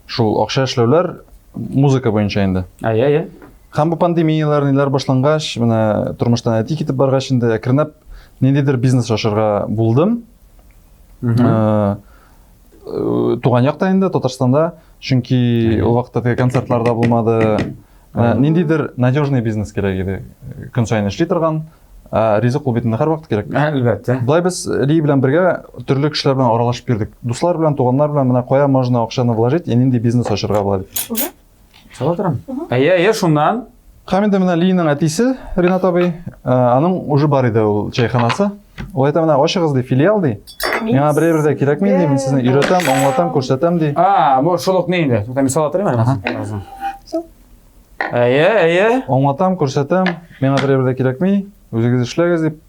шул акча эшләүләр музыка буенча инде. Әйе. Һәм бу пандемиялар ниләр башлангач, менә тормыштан әти китеп баргач инде әкренләп ниндидер бизнес ашырга булдым. Туган якта инде Татарстанда, чөнки ул вакытта теге концертларда булмады. Ниндидер надежный бизнес кирәк иде. Көн сайын эшли торган, ризык ул бит инде һәр вакыт кирәк. Әлбәттә. Булай без Ли белән бергә төрле кешеләр белән аралашып йөрдек. Дуслар белән, туганнар белән менә кая можно акчаны вложить, нинди бизнес ашырга була дип. Салатырым. Әйе, шуннан. Һәм инде менә Линең әтисе, Ринат абый, аның уже бар иде ул чайханасы. Ул әйтә менә ачыгыз ди, филиал ди. Миңа берәр дә кирәкми ди, мин сезне өйрәтәм, аңлатам, күрсәтәм ди. Бу шулык ни инде? Тукта мин салатырым әле. Әйе. Аңлатам, күрсәтәм, миңа берәр дә кирәкми, үзегез эшләгез дип.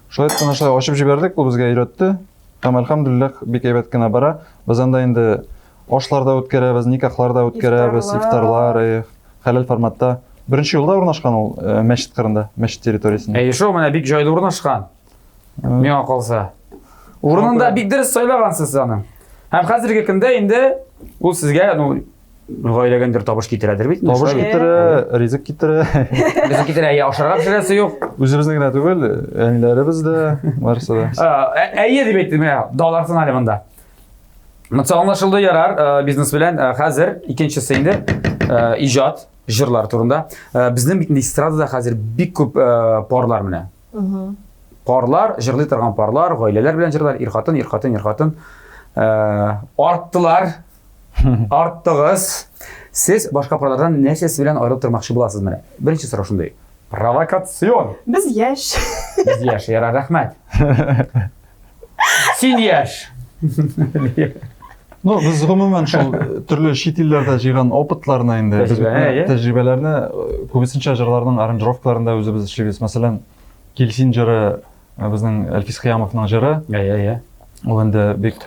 Шулай тынычлап ачып җибәрдек, ул безгә өйрәтте. Һәм әлхәмдүлилләх бик әйбәт кенә бара. Без анда инде ашларда үткәрәбез, никахларда үткәрәбез, ифтарлар, хәләл форматта. Беренче елда урнашкан ул мәчет кырында, мәчет территориясендә. Әйе, шул менә бик җайлы урнашкан. Миңа калса. Урынында бик дөрес сайлагансыз аны. Һәм хәзерге көндә инде ул сезгә, гаиләгәндер табыш китерәдер бит. Табыш китерә, ризык китерә. Ризык китерә, ашарга пешерәсе юк. Үзебезнең генә түгел, әниләребез дә, барысы да. Әйе дип әйттем я, дауларсын әле монда. Монда аңлашылды, ярар, бизнес белән хәзер икенчесе инде иҗат, җырлар турында. Безнең бит эстрадада хәзер бик күп парлар менә. Парлар, җырлый торган парлар, гаиләләр белән җырлар, ир-хатын. Арттылар. Арттыгыз. Сез башка парлардан нәрсәсе белән аерылып тормакчы буласыз менә? Беренче сорау шундый. Провокацион. Без яшь. Без яшь, ярар, рәхмәт. Син яшь. Без гомумән шул төрле чит илләрдә җыйган опытларны инде, тәҗрибәләрне күбесенчә җырларның аранжировкаларында үзебез эшлибез. Мәсәлән, Килсин җыры, безнең Әлфис Хыямовның җыры. Әйе. Ул инде бик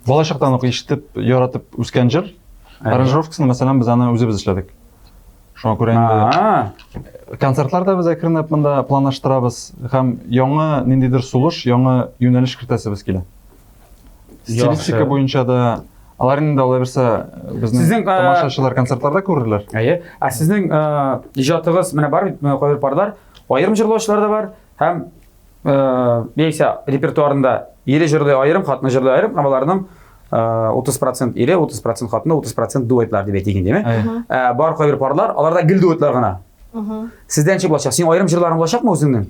балачактан ук ишетеп, яратып үскән җыр. Аранжировкасын мәсәлән без аны үзебез эшләдек. Шуңа күрә инде концертларда без әкренләп монда планлаштырабыз һәм яңа ниндидер сулыш, яңа юнәлеш кертәсебез килә. Стилистика буенча да алар инде алай берсә безнең тамашачылар концертларда күрерләр. Әйе. Сезнең иҗатыгыз менә бар бит, кайбер парлар, аерым җырлаучылар да бар һәм яисә репертуарында ире җырлый аерым, хатны җырлый аерым, аларның 30% ире, 30% хатны, 30% дуэтлар дип әйтик инде, бар кайбер парлар, аларда гел дуэтлар гына. Сездән ничек булачак? Син аерым җырларың булачакмы үзеңнең?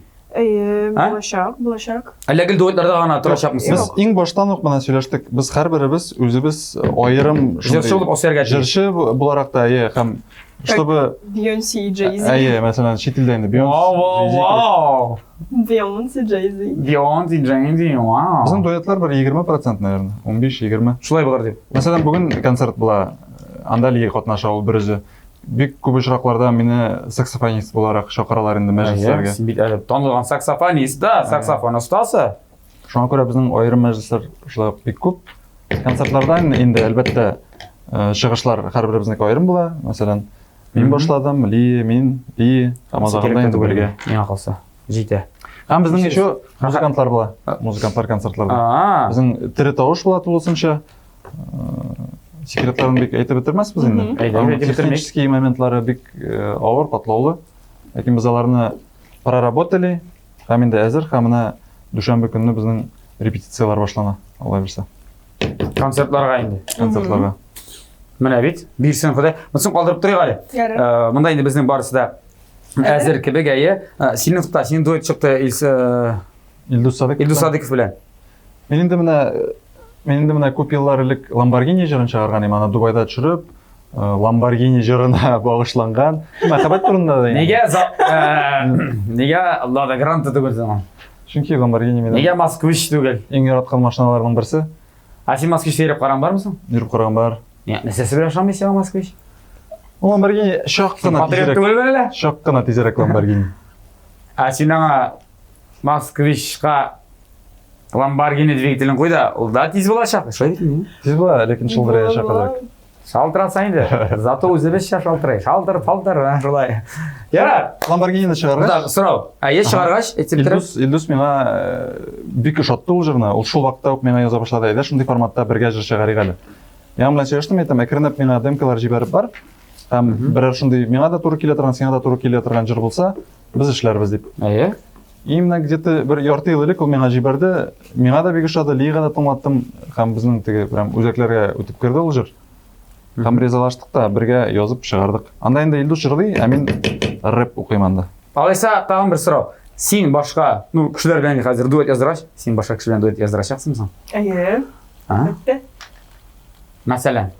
Булачак. Әллә гел дуэтларда гына торачакмысыз? Без иң баштан ук менә сөйләштек. Без һәрберебез үзебез аерым җырчы булып үсәргә җырчы буларак та, һәм чтобы Beyoncé и Jay-Z. әйе, мәсәлән, шет елдә инде Вау. Beyoncé, Jay-Z. Бейонсе, Джейнзи, вау. Біздің дуэтлар бір 20%, наверное, 15-20. Шулай булыр дип. Мәсәлән, бүген концерт була, анда лиге катнаша ул берүзе. Бик күп очракларда мине саксофонист буларак чакыралар инде мәҗлесләргә. Син бит әле танылган саксофонист да, саксофон устасы. Шуңа күрә безнең аерым мәҗлесләр шулай бик күп. Концертлардан инде әлбәттә чыгышлар һәрберебезнеке аерым була. Мәсәлән, мин башладым, Ли, Амазагында инде бергә. Миңа калса. Җитә. Һәм безнең еще музыкантлар була. Музыкантлар концертларда. Безнең тере тавыш була тулысынча. Секретларын бик әйтеп бетермәсбез инде. Технический моментлары бик авыр, катлаулы. Ләкин без аларны проработали, һәм инде әзер, һәм менә дүшәмбе көнне безнең репетициялар башлана, Алла белсә. Концертларга инде. Концертларга. Менә бит, бирсен Ходай. Мосын калдырып торыйк әле. Монда инде безнең барысы да әзер кебек әйе. Синең тукта, синең дуэт чыкты Илдус Садыков белән. Мен инде менә күп еллар элек Lamborghini җырын чыгарган идем. Аны Дубайда төшереп, Lamborghini җырына багышланган. Мәхәббәт турында да. Нигә Аллада гранты түгел заман? Чөнки Lamborghini минем Нигә Москвич түгел? иң яраткан машиналарның берсе. Син Москвич йөреп караган бармысың? Йөреп караган бар. Нәрсәсе белән ошамыйсың Москвич? Lamborghini шак кына Патриот тизрәк. түгел белә? Шак кына тизрәк Lamborghini. Син аңа Москвичка Lamborghini двигателен куй да, ул да тиз булачак. Шулай бит. Тиз була, ләкин шылдырая шакалак. Шалтыраса инде. Зато үзебез шалтырай. Шалтыр, шулай. Ярар. Lamborghini чыгаргач. Да, сорау. Еш чыгаргач, Илдус миңа бик ошатты ул җырны. Ул шул вакытта ук миңа яза башлады. Әйдә шундый форматта бергә җыр чыгарыйк әле. Яң белән сөйләштем, әйтәм, әкренләп миңа демкалар җибәреп бар. Һәм берәр шундый миңа да туры килә торган, сиңа да туры килә торган җыр булса, без эшләрбез дип. Әйе. Именно где-то бер ярты ел элек ул миңа җибәрде. Миңа да бик ошады, Лига да тыңлаттым. Һәм безнең теге прям үзәкләргә үтеп керде ул җыр. Һәм ризалаштык та, бергә язып чыгардык. Анда инде Илдус җырлый, ә мин рэп укыйм анда. Алайса, тагын бер сорау. Син башка, кешеләр белән хәзер дуэт яздырач, син башка кеше белән дуэт яздырачаксыңмы? Әйе. Мәсәлән.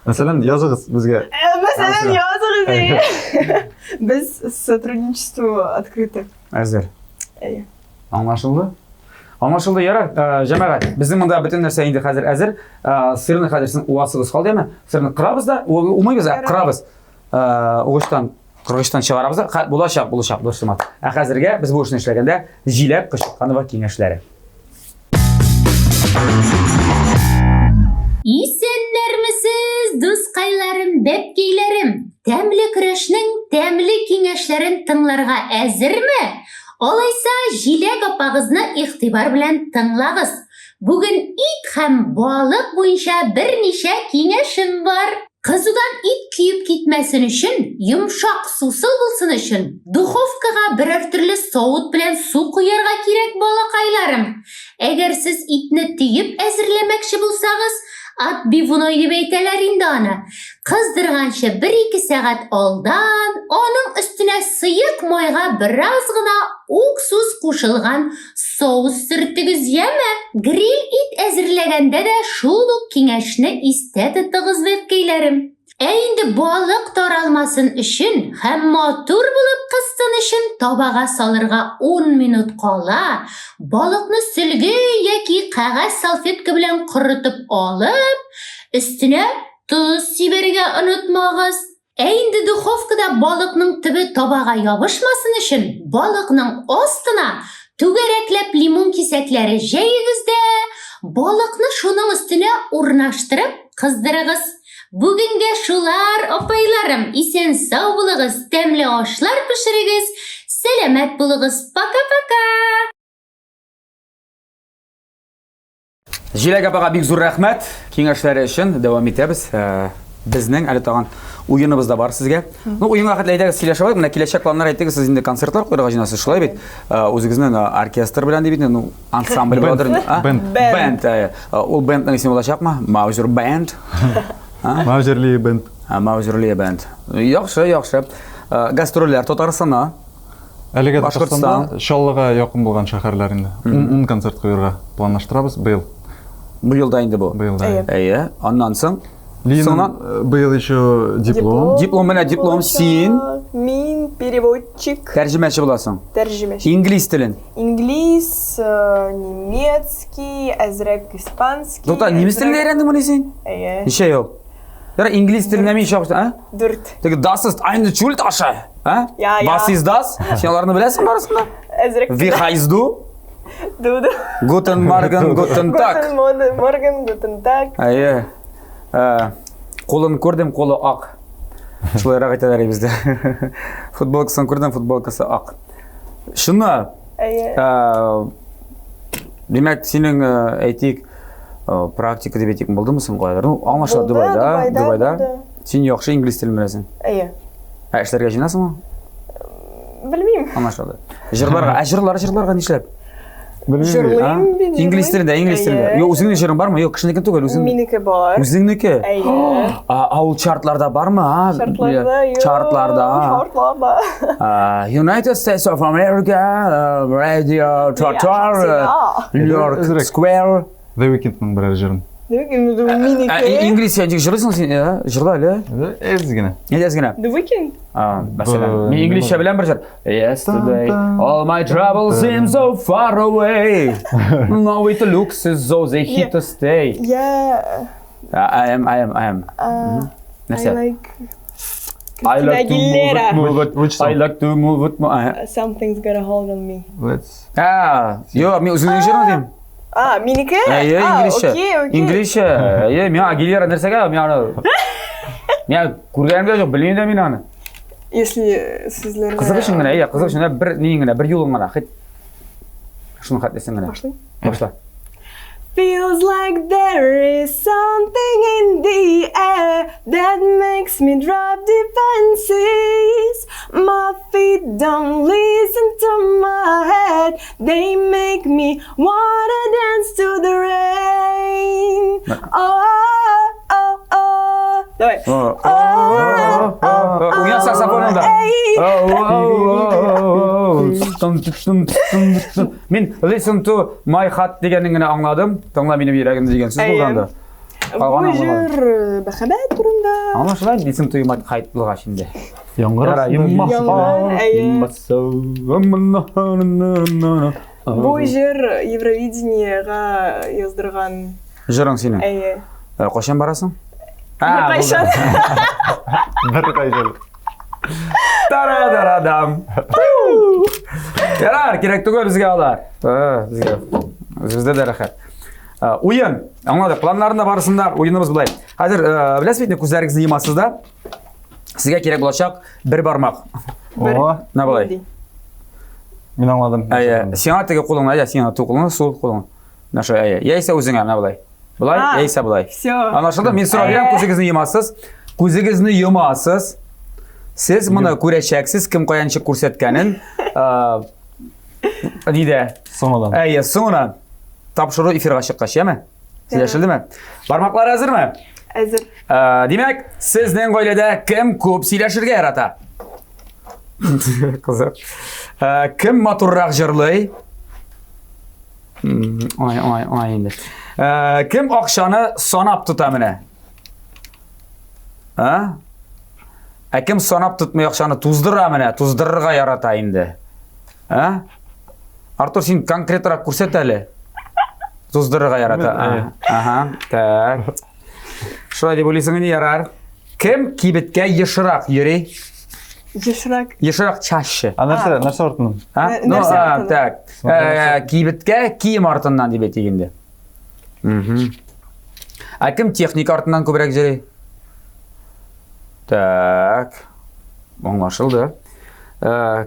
Мәсәлән, языгыз безгә. Мәсәлән, языгыз. Без сотрудничество открыты. Әзер. Әйе. Аңлашылды? Аңлашылды, ярар. Җәмәгать, безнең монда бөтен нәрсә инде хәзер әзер. Сырны хәзер син уасыгыз калды әме? Сырны кырабыз да, умыйбыз, кырабыз. Угыштан, кыргычтан чыгарабыз да, булачак, дустым. Хәзергә без бу эшне эшләгәндә Җиләк Кышканова киңәшләре. Исәннәрмесез, дускайларым, бәпкәйләрем? Тәмле көрәшнең тәмле киңәшләрен тыңларга әзерме? Алайса, Җиләк апагызны игътибар белән тыңлагыз. Бүген ит һәм балык буенча берничә киңәшем бар. Кызудан ит күйүп китмәсен өчен, йомшак сусыл булсын өчен, духовкага берәр төрле соус белән су куярга кирәк, балакайларым. Әгәр сез итне тиеп әзерләмәкче булсагыз, отбивной дип әйтәләр инде аны. Кыздырганчы 1-2 сәгать алдан, аның өстенә сыек майга бераз гына уксус кушылган соус сөртегез яме. Гриль ит әзерләгәндә дә шул ук киңәшне истә тотыгыз, бәпкәйләрем. Инде балык таралмасын өчен һәм матур булып кыстын өчен табага салырга 10 минут кала, балыкны сөлге яки кәгазь салфетка белән корытып алып, өстенә туз сибәргә онытмагыз. Инде духовкада балыкның төбе табага ябышмасын өчен, балыкның астына түгәрәкләп лимон кисәкләре җәйгез дә, балыкны шуның өстенә урнаштырып кыздырыгыз. Бүгенгә шулар, апайларым, исән сау булыгыз, тәмле ашлар пешерегез, сәламәт булыгыз, пока-пока. Җиләк апага бик зур рәхмәт. Киңәшләре өчен дәвам итәбез. Безнең әле тагын уеныбыз да бар сезгә. Уенга хәтле әйдәгез, сөйләшә алабыз. Менә киләчәк планнар әйтегез, сез инде концертлар куярга җыенасыз, шулай бит? Үзегезнең оркестр белән дип инде, ансамбль булдыр. Бенд. Ул бендның исеме булачакмы? Маузер бенд. Маузерли бенд. Маузерли бенд. Яхшы. Гастрольләр Татарстанда. Әлегә Башкортстанда Шаллыга якын булган шәһәрләр инде. 10 концерт куярга планлаштырабыз быел. Бу елда инде бу. Быелда. Әйе. Аннан соң Соңынан Был еще диплом. диплом менә диплом син Мин переводчик, тәрҗемәче буласың. тәрҗемәче. Инглиз телен. Инглиз, немецкий, әзрәк испанский. Тоқта, немец телен өйрәндең моны син? Әйе. Ничә ел? Яра инглиз теленә мин шактый, а? 4. Теге das ist eine Schultasche, а? Ja, ja. Was ist das? Син аларны беләсең барысын да? Әзрәк. Wie heißt du? Дуду. Guten Morgen, guten Tag. Guten Morgen, guten Tag. Әйе. Қолын көрдім, қолы ақ. Шулайрақ айталар бізде. Футболкасын көрдім, футболкасы ақ. Шыны, Әйе. демек сенің әйтейік практика деп етейік болдымысың қойдар? Ну, аңлашылар Болды, Дубайда. болды. Сен яқшы инглиз тілін білесің. Әйе. Әшлерге жинасың ма? Білмеймін. Аңлашылды. Жырларға нешлеп? Жырлайым бит. Инглиз тілінде. Йо, өзіңнің жырың бар ма? Йо, кішінекен түгел өзің. Минеке бар. Өзіңнікі? Әйе. Ауыл чартларда бар ма? Чартларда. United States of America, Radio Trottoir, New York Square. The Weeknd'ның бір жырын. Минеке. İngilizce жырлайсың сен, жырла әлі? Әзгене. Не дезгіне? The Weeknd. Мәселен, мен İngilizce білем бір жыр. Yesterday, all my troubles seem so far away. Now it looks as though they hit to stay. Yeah. I am. I Нәрсе? like I like to Aguilera. move it. Which I song? like to move it. Something's got a hold on me. Let's. Yo, мен өзіңнің жырын деймін. Минеке? İngilizce. Окей. İngilizce. Мен Aguilera нәрсеге, мен көргенімде жоқ, білмеймін де мен аны. Если сізлерге... Қызығышың ғана, қызығышың ғана, бір нейін ғана, бір юлың ғана, қайт. Шының қайт десең ғана. Башлай. Башла. Feels like there is something in the air that makes me drop defenses. My feet don't listen to my head. They make me wanna dance to the rain. Давай. Уян саксофонында. Мен listen to my heart дегенін ғана аңладым. Тыңла менің жүрегімді деген сөз болғанда. Бұл жыр бәхәбәт турында. Аңлашылай, listen to my heart бұлға şimdi. Бұл жыр Евровидениеға яздырған. Жырың сенің. Әйе. Қошан барасың? Қайшан. Бір қайшан. Тарадарадам. Ярар, керек түгел бізге алар. Бізде де рахат. Ойын, аңладық, планларында барысында ойынымыз бұлай. Қазір, білесіз бетіне көздеріңізді емасыз да, сізге керек болашақ бір бармақ. На бұлай. Мен аңладым. Сен аттығы қолыңа, сен аттығы қолыңа, сол қолыңа. Яйса өзіңе, на бұлай. Бұлай, яйса бұлай. Анашылды, мен сұрақ берем, көзіңізді емасыз. Көзіңізді емасыз. Сіз мұны көречексіз, кім қояншы көрсеткенін, дейді? Соңадан. Соңынан тапшыру эфирға шыққаш, ме? Сізешілді ме? Бармақлар әзір ме? Әзір. Демек, сіздің ойлада кім көп сөйлешірге ярата? Қызық. Кім матуррақ жырлай? Енді. Кім ақшаны санап тұта міне? Кім санап тұтмай ақшаны туздыра міне? Туздырырға ярата енді. Артур, сен конкретірақ көрсет әлі? Туздырырға ярата. Так. Шылай деп ойлайсың не ярар? Кім кибетке ешірақ юрей? Ешірақ. Ешірақ чаще. Нәрсе артынан? Нәрсе артынан. Так. Кибетке киім артынан деп етегенде. Кім техника артынан көбірек жүрей? Так. Оңашылды.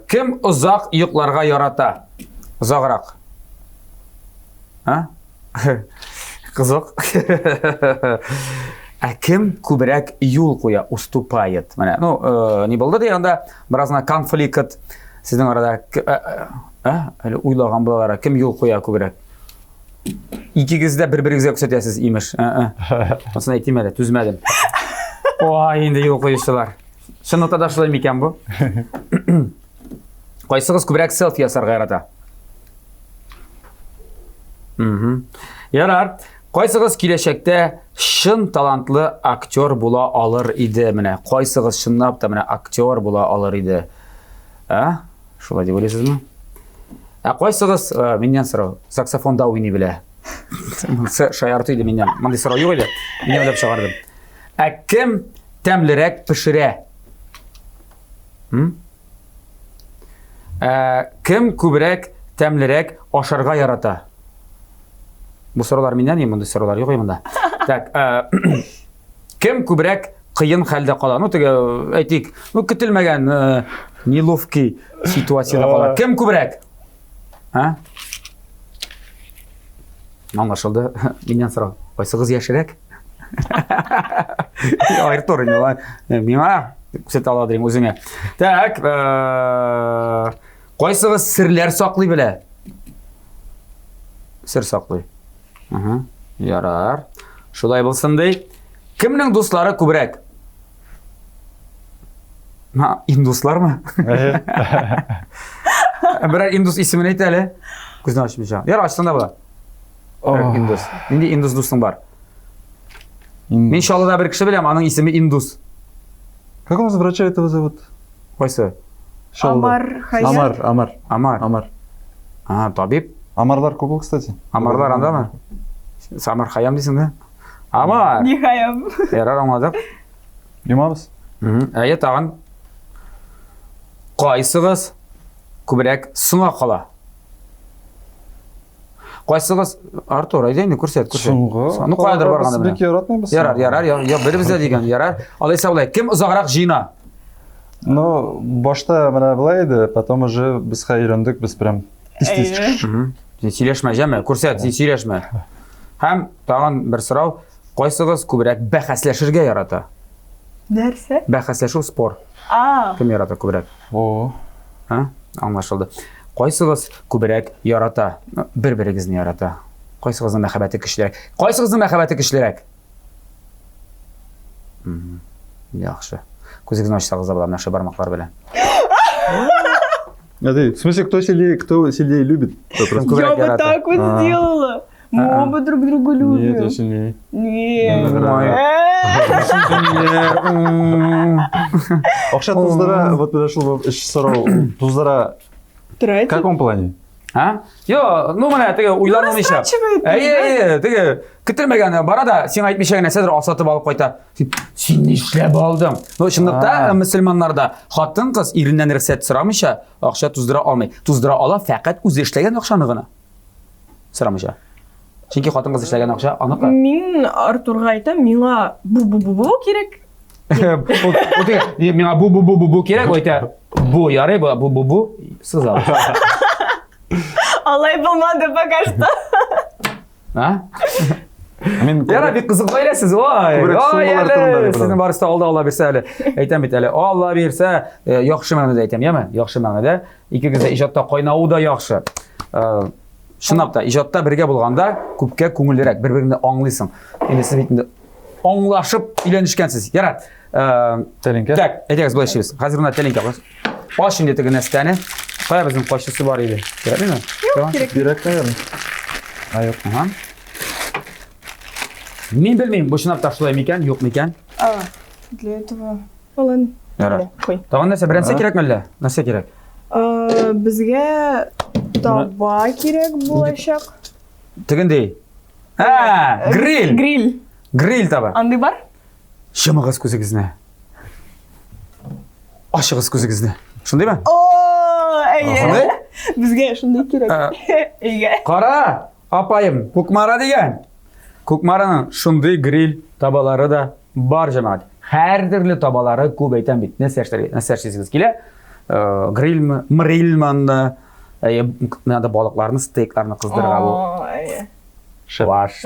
Кім ұзақ ұйықларға ярата? Ұзағырақ. Қызық. Кім көбірек юл қоя, уступает? Не болды де, анда біразына конфликт сіздің арада ойлаған болағара, кім юл қоя көбірек? Икігізді бір-біріңізге көсетесіз, имеш. Осыны айтайым әлі, түзмәдім. Енді юл қойышылар. Шынықта шылай мекен бұл? Қойсығыз көбірек селфи асарға ярата? Ярар. Кайсыгыз киләчәктә шын талантлы актер була алыр иде менә? Кайсыгыз чынлап та менә актер була алыр иде? Шулай дип уйлыйсызмы? Кайсыгыз миннән сорау, саксофонда уйный белә? Шаярту иде миннән. Мондый сорау юк иде. Мин уйлап чыгардым. Кем тәмлерәк пешерә? Кем күбрәк тәмлерәк ашарга ярата? Бу сораулар миннән, мондай сораулар юк монда. Так, кем күбрәк кыен хәлдә кала? Ну теге әйтик, ну көтелмәгән неловкий ситуациядә кала. Кем күбрәк? Аңлашылды. Миннән сорау. Кайсыгыз яшерәк? Айртор инде. Миңа күрсәтә аладым үзеңә. Так, кайсыгыз серләр саклый белә? Сер саклый. Ярар. Шулай булсын ди. Кемнең дуслары күбрәк? Индуслармы? Берәр индус исемен әйт әле. Күзне ачмыйча. Ярар, ачсаң да була. Индус. Нинди индус дустың бар? Мин Шаллыда бер кеше беләм, аның исеме Индус. Как у нас врача этого зовут? Кайсы? Амар Хаят. Амар. Табиб. Амарлар күп, кстати. Амарлар андамы? Амар Хаям дисең да? Амар. Не Хаям. Ярар, аңладык. Юмабыз. Әйе, тагын. Кайсыгыз күбрәк сыңа кала? Кайсыгыз Артур, әйдәңне күрсәт. Сыңга? Ну кайдыр барганда Бик яратмыйбыз. Ярар, я беребез дигән, ярар. Алайса булай, кем озаграк жина? Ну, башта менә булай иде, потом уже без хайрандык, без прям истиш. Син сөйләшмә, җәме, күрсәт, син сөйләшмә. Һәм тагын бер сорау, кайсыгыз күбрәк бәхәсләшергә ярата? Нәрсә? Бәхәсләшү спор. Кем ярата күбрәк? Аңлашылды. Кайсыгыз күбрәк ярата? Бер-берегезне ярата. Кайсыгызның мәхәббәте көчлерәк? Кайсыгызның мәхәббәте көчлерәк? Яхшы. Күзегезне ачсагыз да була, менә шу бармаклар белән. В смысле, кто сильнее любит? Я бы так вот сделала. Мы оба друг друга любим. Нет, я сильнее. Акча туздыра, вот подошел сорау, туздыра в каком плане? Ну менә теге уйланмыйча. Теге көтелмәгән бара да син әйтмичә генә сәдер асатып алып кайта. Син нишләп алдың? Ну чынлыкта мөселманнарда хатын кыз иреннән рөхсәт сорамыйча акча туздыра алмый. Туздыра ала фақат үзе эшләгән акчаны гына. Сорамыйча. Чөнки хатын кыз эшләгән акча аныкы. Мин Артурга әйтәм, миңа бу кирәк. Миңа бу кирәк, әйтә. Бу ярый, бу сыза. Алай булмады пока что. Яра бик кызык бәйләсез. Сезнең барысы алда Алла бирсә әле. Әйтәм бит әле. Алла бирсә, яхшы мәгънәдә әйтәм, яме? Яхшы мәгънәдә. Икегез дә иҗатта кайнау да яхшы. Шынап та иҗатта бергә булганда күпкә күңеллерәк, бер-береңне аңлыйсың. Инде сез бит инде аңлашып өйләнешкәнсез. Яра. Тәлинкә. Так, әйтегез булай эшлибез. Хәзер генә тәлинкә кыз. Аш инде теге нәрсәне. Кая безнең кайчысы бар иде? Кирәкме? Кирәк, наверное. Юк. Мин белмим, бу чынлап та шулай микән, юк микән? Для этого. Ладно. Ярар. Кой. Тагын нәрсә беренсе кирәкме әллә? Нәрсә кирәк? Безгә таба кирәк булачак. Тегендей. Гриль. Гриль таба. Андый бар? Чымыгыз күзегезне. Ашыгыз күзегезне. Шундыймы? Әйе. Безгә шундый кирәк. Әйе. Кара, апайым, Кукмара дигән. Кукмараның шундый гриль табалары да бар җәмәгать. Һәр төрле табалары күп әйтәм бит. Нәрсәшисез килә? Грильме, мрильманны, надо балыкларны, стейкларны кыздырырга бу. Әйе. Шваш.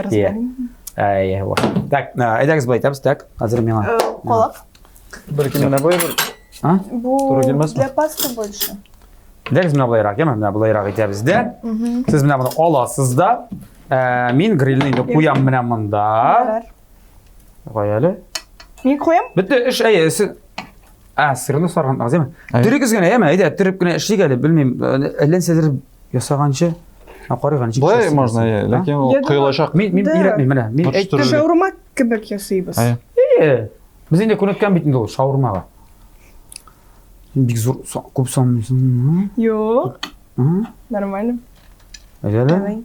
Әйе, вот. Так, әйдәгез булай әйтәбез, так. Хәзер миңа. Колак. Бер кимне бой. Бу келмәсме? для пасты больше. Дәрес менә булайрак, яме? Менә булайрак әйтәбез дә. Сез менә моны аласыз да. Мин грильне инде куям менә монда. Куялы. Мин куям? Бетте эш әйе. Сырны сарган азымы? Төрегез генә, яме? Әйдә, төреп кенә эшлик әле, белмим. Әллә сәдер ясаганчы. Қарайған ничек Былай жасайсыз? можно, ләкин ул Я думаю- кыйлачак. Мен Да. үйретмеймін, міне. Мен Отыз айттым. түрі. Шаурма кебек ясыйбыз. Ая. Біз енді күнөткөн бит инде ул шаурмага. Бик зур көп салмайсың. Yo, нормально. Әйдәле. Давай.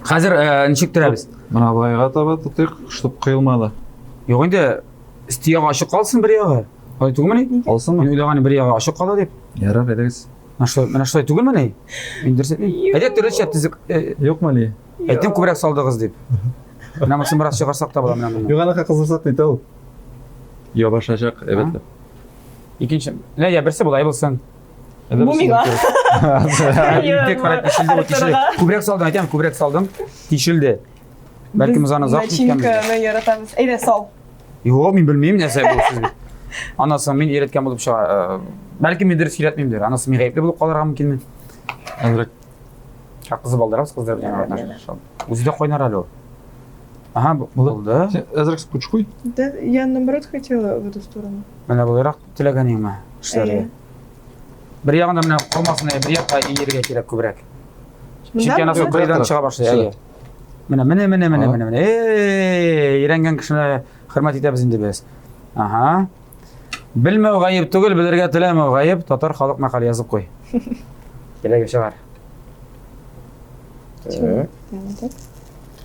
Хәзер ничек төрәбез? Мына былайга таба тотыйк, чтоб кыйлмады. Юк инде стияга ачык калсын бер ягы. Ай түгелме? Мен Алсынмы? уйлаган бер ягы ачык кала дип. Ярар, әйдәгез. Менә шулай түгелме ни? Мин дөресетмим. Әйдә төрөчәп тизик. Юкмы ли? Әйттем күбрәк салдыгыз дип. Менә мосын бераз чыгарсак та була менә. Юк, аны кызырсак дейт ул. Yo башачак, әбәттә. Икенче. Нә я берсе булай булсын. Бу миңа. Тек карап тишелде, бу тишелде. Күбрәк салдым, әйтәм, күбрәк салдым. Тишелде. Бәлки без аны зак иткәнбез. Начинканы яратабыз. Әйдә, сал. Юк, мин белмим нәрсә бу сүз бит. Анасы мин өйрәткән булып чыга. Бәлки мин дөрес өйрәтмимдер. Анасы мин гаепле булып калырга мөмкинме? Әзрәк. Кызы балдарабыз, кыздар белән катнашып. Үзе дә кайнар әле ул. Ага, булды. Әзрәк скуч куй. Да, я наоборот хотела в эту сторону. Менә буларак теләгәнеңме? Эшләргә. Бер ягында менә калмасын, бер якка ияргә кирәк күбрәк. Чөнки анасы кайдан чыга башлый. Әйе. Менә. Өйрәнгән кешене хөрмәт итәбез инде без. Ага. Белмәү гаеп түгел, белергә теләмәү гаеп. Татар халык мәкале язып куй. Кирәк чыгар.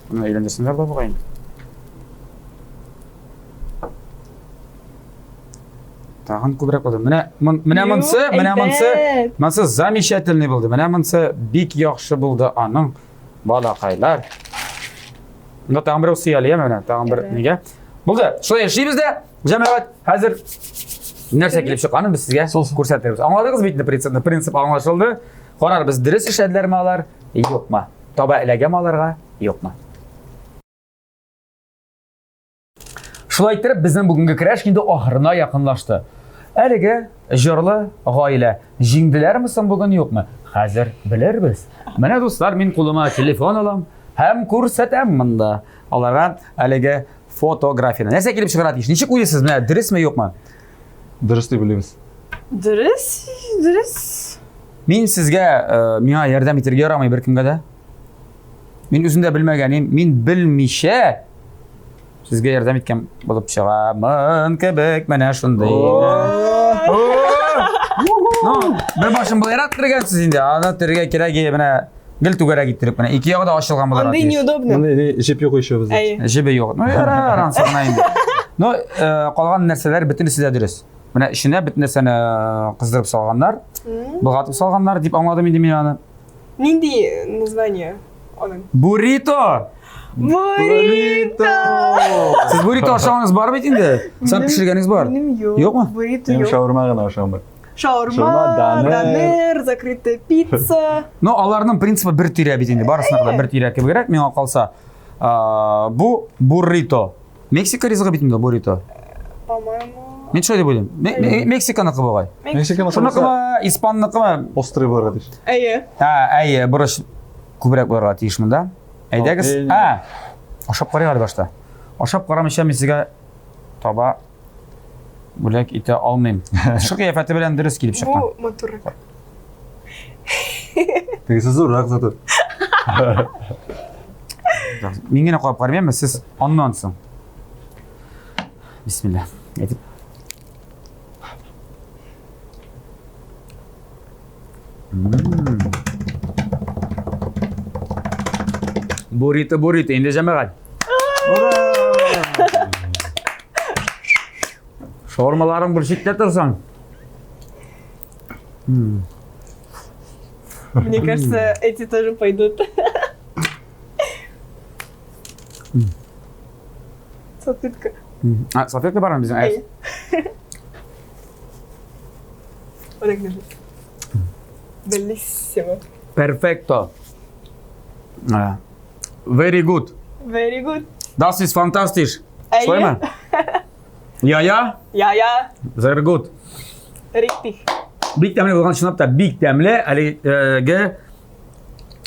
Менә өйләндерсеннәр дә бугай. Тагын күбрәк булды. Менә монсы замечательный булды. Менә монсы бик яхшы булды аның балакайлар. Менә тагын бер сөйәле, менә тагын бер нигә. Булды. Шулай эшлибез дә, җәмәгать, хәзер нәрсә килеп чыкканын без сезгә күрсәтәбез. Аңладыгыз бит инде принцип аңлашылды. Карар без дөрес эшләделәрме алар, юкмы? Таба эләгәм аларга, юкмы? Шулай итеп, безнең бүгенге краш инде ахырына якынлашты. Әлеге җырлы гаилә җиңделәрме соң бүген юкмы? Хәзер белербез. Менә дуслар, мин кулыма телефон алам һәм күрсәтәм монда. Аларга әлеге фотографияны. Нәрсә килеп чыгара диш? Ничек уйлыйсыз? Менә дөресме юкмы? Дөрес дип белебез. Дөрес. Мин сезгә миңа ярдәм итәргә ярамый бер кемгә дә. Мин үзендә белмәгәнем, мин белмичә сезгә ярдәм иткән булып чыгамын кебек, менә шундый. Бер башым буларак кергәнсез инде. Аны төргә кирәк, менә гел түгәрәк иттереп, менә ике ягы да ачылган буларак. Андай неудобно. Менә җеп юк еще бездә. Әйе. Җебе юк. Ярар, ансына инде. Калган нәрсәләр бөтенесе дә дөрес. Менә ишенә бөтен нәрсәне кыздырып салганнар, болгатып салганнар дип аңладым инде мин аны. Нинди название? Оның. Буррито! Буррито! Сез буррито ашагыңыз бар бит инде? Сән пешергәнегез бар? Минем юк. Юкмы? Буррито Мин юк. шаурма гына ашамы. Шаурма, данер, закрытая пицца. Но аларның принципы бер тирә бит инде. Барысына да бер тирә кебегрәк миңа калса. Бу буррито. Мексика ризыгы бит инде буррито. По-моему. Мин шулай дип уйлыйм. Мексиканыкы бугай. Мексиканы Шуныкымы, испанныкымы? Острый булырга диш. Әйе. Әйе, бурыш күбрәк булырга тиеш монда. Әйдәгез. Ашап карыйгыз башта. Ашап карамыйча мин сезгә таба бүләк итә алмыйм. Шу кыяфәте белән дөрес килеп чыккан. Бу матуррак. Тегесе зуррак заты. Мин генә карап карыйм, сез аннан соң. Бисмилlah. Әйтеп. Буррито, инде җәмәгать. Шаурмаларың бер читтә торсаң. Мне кажется, эти тоже пойдут. Салфетка. Салфетка бармы безнең? Әйе. Вот так держи. Bellissimo. Perfecto. Very good. Very good. Das ist fantastisch. Әйе. Шулаймы? Ja. Ja. Very good. Richtig. Бик тәмле булган, чынлап та бик тәмле. Әлеге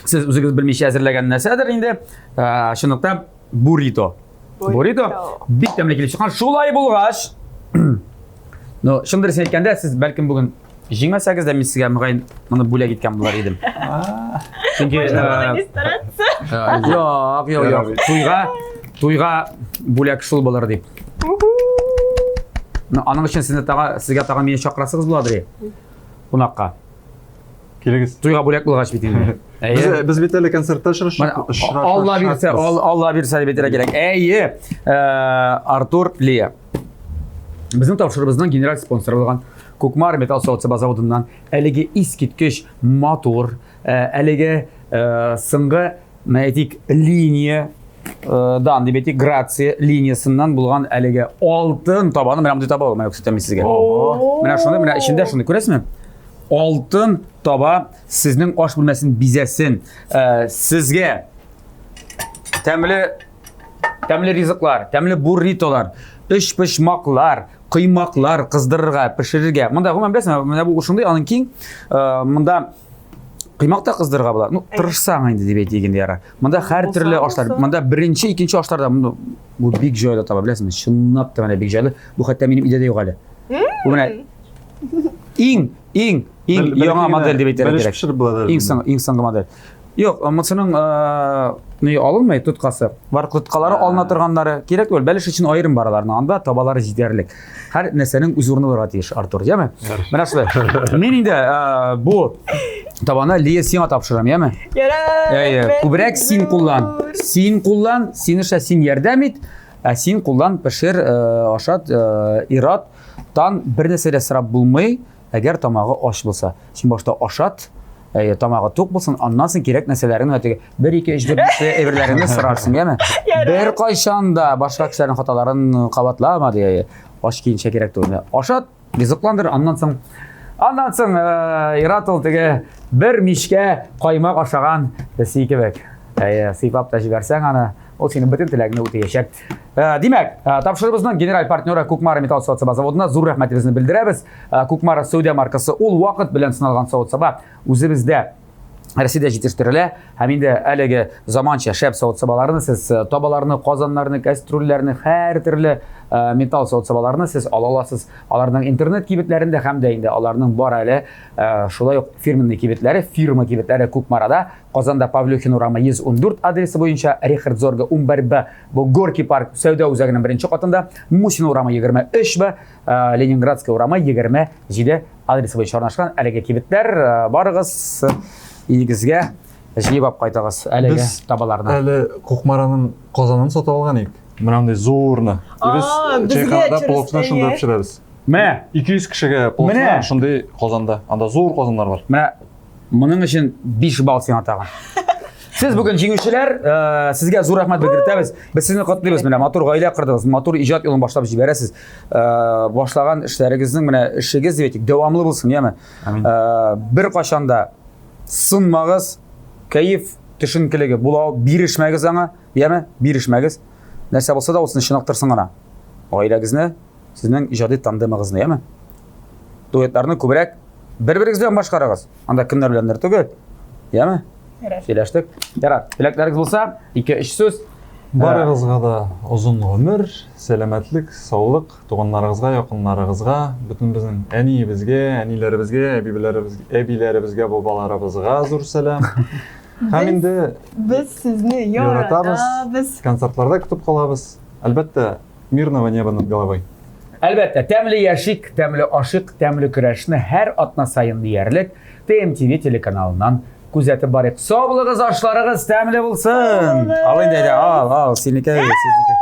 сез үзегез белмичә әзерләгән нәрсәдер инде. Чынлыкта буррито. Буррито бик тәмле килеп чыккан. Шулай булгач, шундый дөрес әйткәндә, сез бәлкем бүген җиңмәсәгез дә мин сезгә мөгаен моны бүләк иткән булар идем. Çünkü Иллюстрация. yok. Туйга бүләк шул булыр дип. Аның өчен сезгә тагын мине чакырасыгыз буладыр. Кунакка. Келегіз. Туйга бүләк булгач бит инде. Біз бит әле концертта Алла бирсә бетерә кирәк. Әйе, Артур Лия. Безнең тапшырыбызның генераль спонсоры булган Кукмар металл заводыннан әлеге искиткеч мотор, әлеге сыңгы мәйтик линия дан дибетик Грация линиясыннан булган әлеге алтын табаны менә монда таба алмай күрсәтәм сезгә. Менә шуны, менә içində шуны күрәсезме? Алтын таба сезнең аш бүлмәсен бизәсен. Сезгә тәмле ризыклар, тәмле бурритолар, үч пышмаклар, кыймаклар кыздырырга, пешерергә. Монда гомумән беләсезме, менә бу шундый аның киң. Монда кыймак та кыздырырга була. Ну, тырышсаң инде дип әйтегәндә яра. Монда һәр төрле ашлар. Монда беренче, икенче ашларда бу бик җайлы таба беләсезме? Чынлап та менә бик җайлы. Бу хәтта минем идея юк әле. Бу менә иң яңа модель дип әйтергә кирәк. Иң соңгы модель. Yok, motsining ne alınmay tutkası. Var tutkалары алына торганнары кирәк түгел. Бәлеш өчен аерым бараларның. Анда табалары җитәрлек. Һәр нәрсәнең үз урыны барга тиеш, Артур, яме? Менә шулай. Мен инде бу табаны Лия сиңа тапшырам, яме? Күбрәк син куллан. Син куллан, син эшә син ярдәм ит. Син куллан пешер, ашат, ират. Тан бер нәрсә дә сорап булмый, әгәр тамагы аш булса. Син башта ашат. Тамагы тук булсын, аннан соң кирәк нәрсәләрне әйтә. 1-2-3 әйберләрне сорарсың, яме? Бер кайчан да башка кешеләрнең хаталарын кабатлама дия. Аш кийинчә кирәк түгел. Ашат, ризыкландыр, аннан соң иратыл теге бер мишкә каймак ашаган дәси кебек. Сыйпап та җибәрсәң аны, ул синең бөтен теләгеңне үтәячәк. Димәк, тапшырыбызның генераль партнеры Кукмар металл заводына зур рәхмәтебезне белдерәбез. Кукмар Саудия маркасы ул вакыт белән сыналган савыт-саба үзебездә Россиядә җитештерелә. Һәм инде әлеге заманча шәп савыт-сабаларны сез табаларны, казаннарны, кастрюльләрне, һәр төрле металл савыт-сабаларны сез ала аласыз. Аларның интернет кибетләрендә һәм дә инде аларның бар әле шулай ук фирма кибетләре Кукмарада, Казанда Павлюхин урамы 114 адресы буенча, Рихард Зорга 11Б, бу Горький парк сәүдә үзәгенең беренче катында, Мусин урамы 23Б, Ленинградская урамы 27 адресы буенча орнашкан әлеге кибетләр барыгыз игезгә җыеп ап кайтагыз әлеге табаларны. Әле Кукмараның Казанын сатып алган идек. Менә зурны. Без чайханада полосына шунда пешерәбез. Менә 200 кешегә полосына шундый Казанда. Анда зур казаннар бар. Менә моның өчен 5 балл сиңа тагын. Сез бүген җиңүчеләр, сезгә зур рәхмәт белдерәбез. Без сезне котлыйбыз. Менә матур гаилә кырдыгыз, матур иҗат юлын башлап җибәрәсез. Башлаган эшләрегезнең менә эшегез дивәтик дәвамлы булсын, яме? Бер кашанда сынмагыз, кайф төшенкелеге була, бирешмәгез аңа, яме? Бирешмәгез. Нәрсә булса да улсын чынактырсын гына. Гаиләгезне, сезнең иҗади тандемыгызны, яме? Дуэтларны күбрәк бер-берегез белән башкарыгыз. Анда кемнәр беләндер түгел. Яме? Сөйләштек. Ярар, теләкләрегез булса, 2-3 сүз. Барыгызга да озын гомер, сәламәтлек, саулык, туганнарыгызга, якыннарыгызга, бүтән безнең әниебезгә, әниләребезгә, әбиләребезгә, бабаларыбызга зур сәлам. Һәм инде Без сезне яратабыз. Концертларда көтеп калабыз. Әлбәттә, мирного неба над головой. Әлбәттә, тәмле яшик, тәмле ашык, тәмле көрәшне һәр атна сайын диярлек TMTV телеканалыннан күзәтеп барыйк. Саулыгыз, ашларыгыз тәмле булсын. Ал инде, ал, синеке, сезнеке.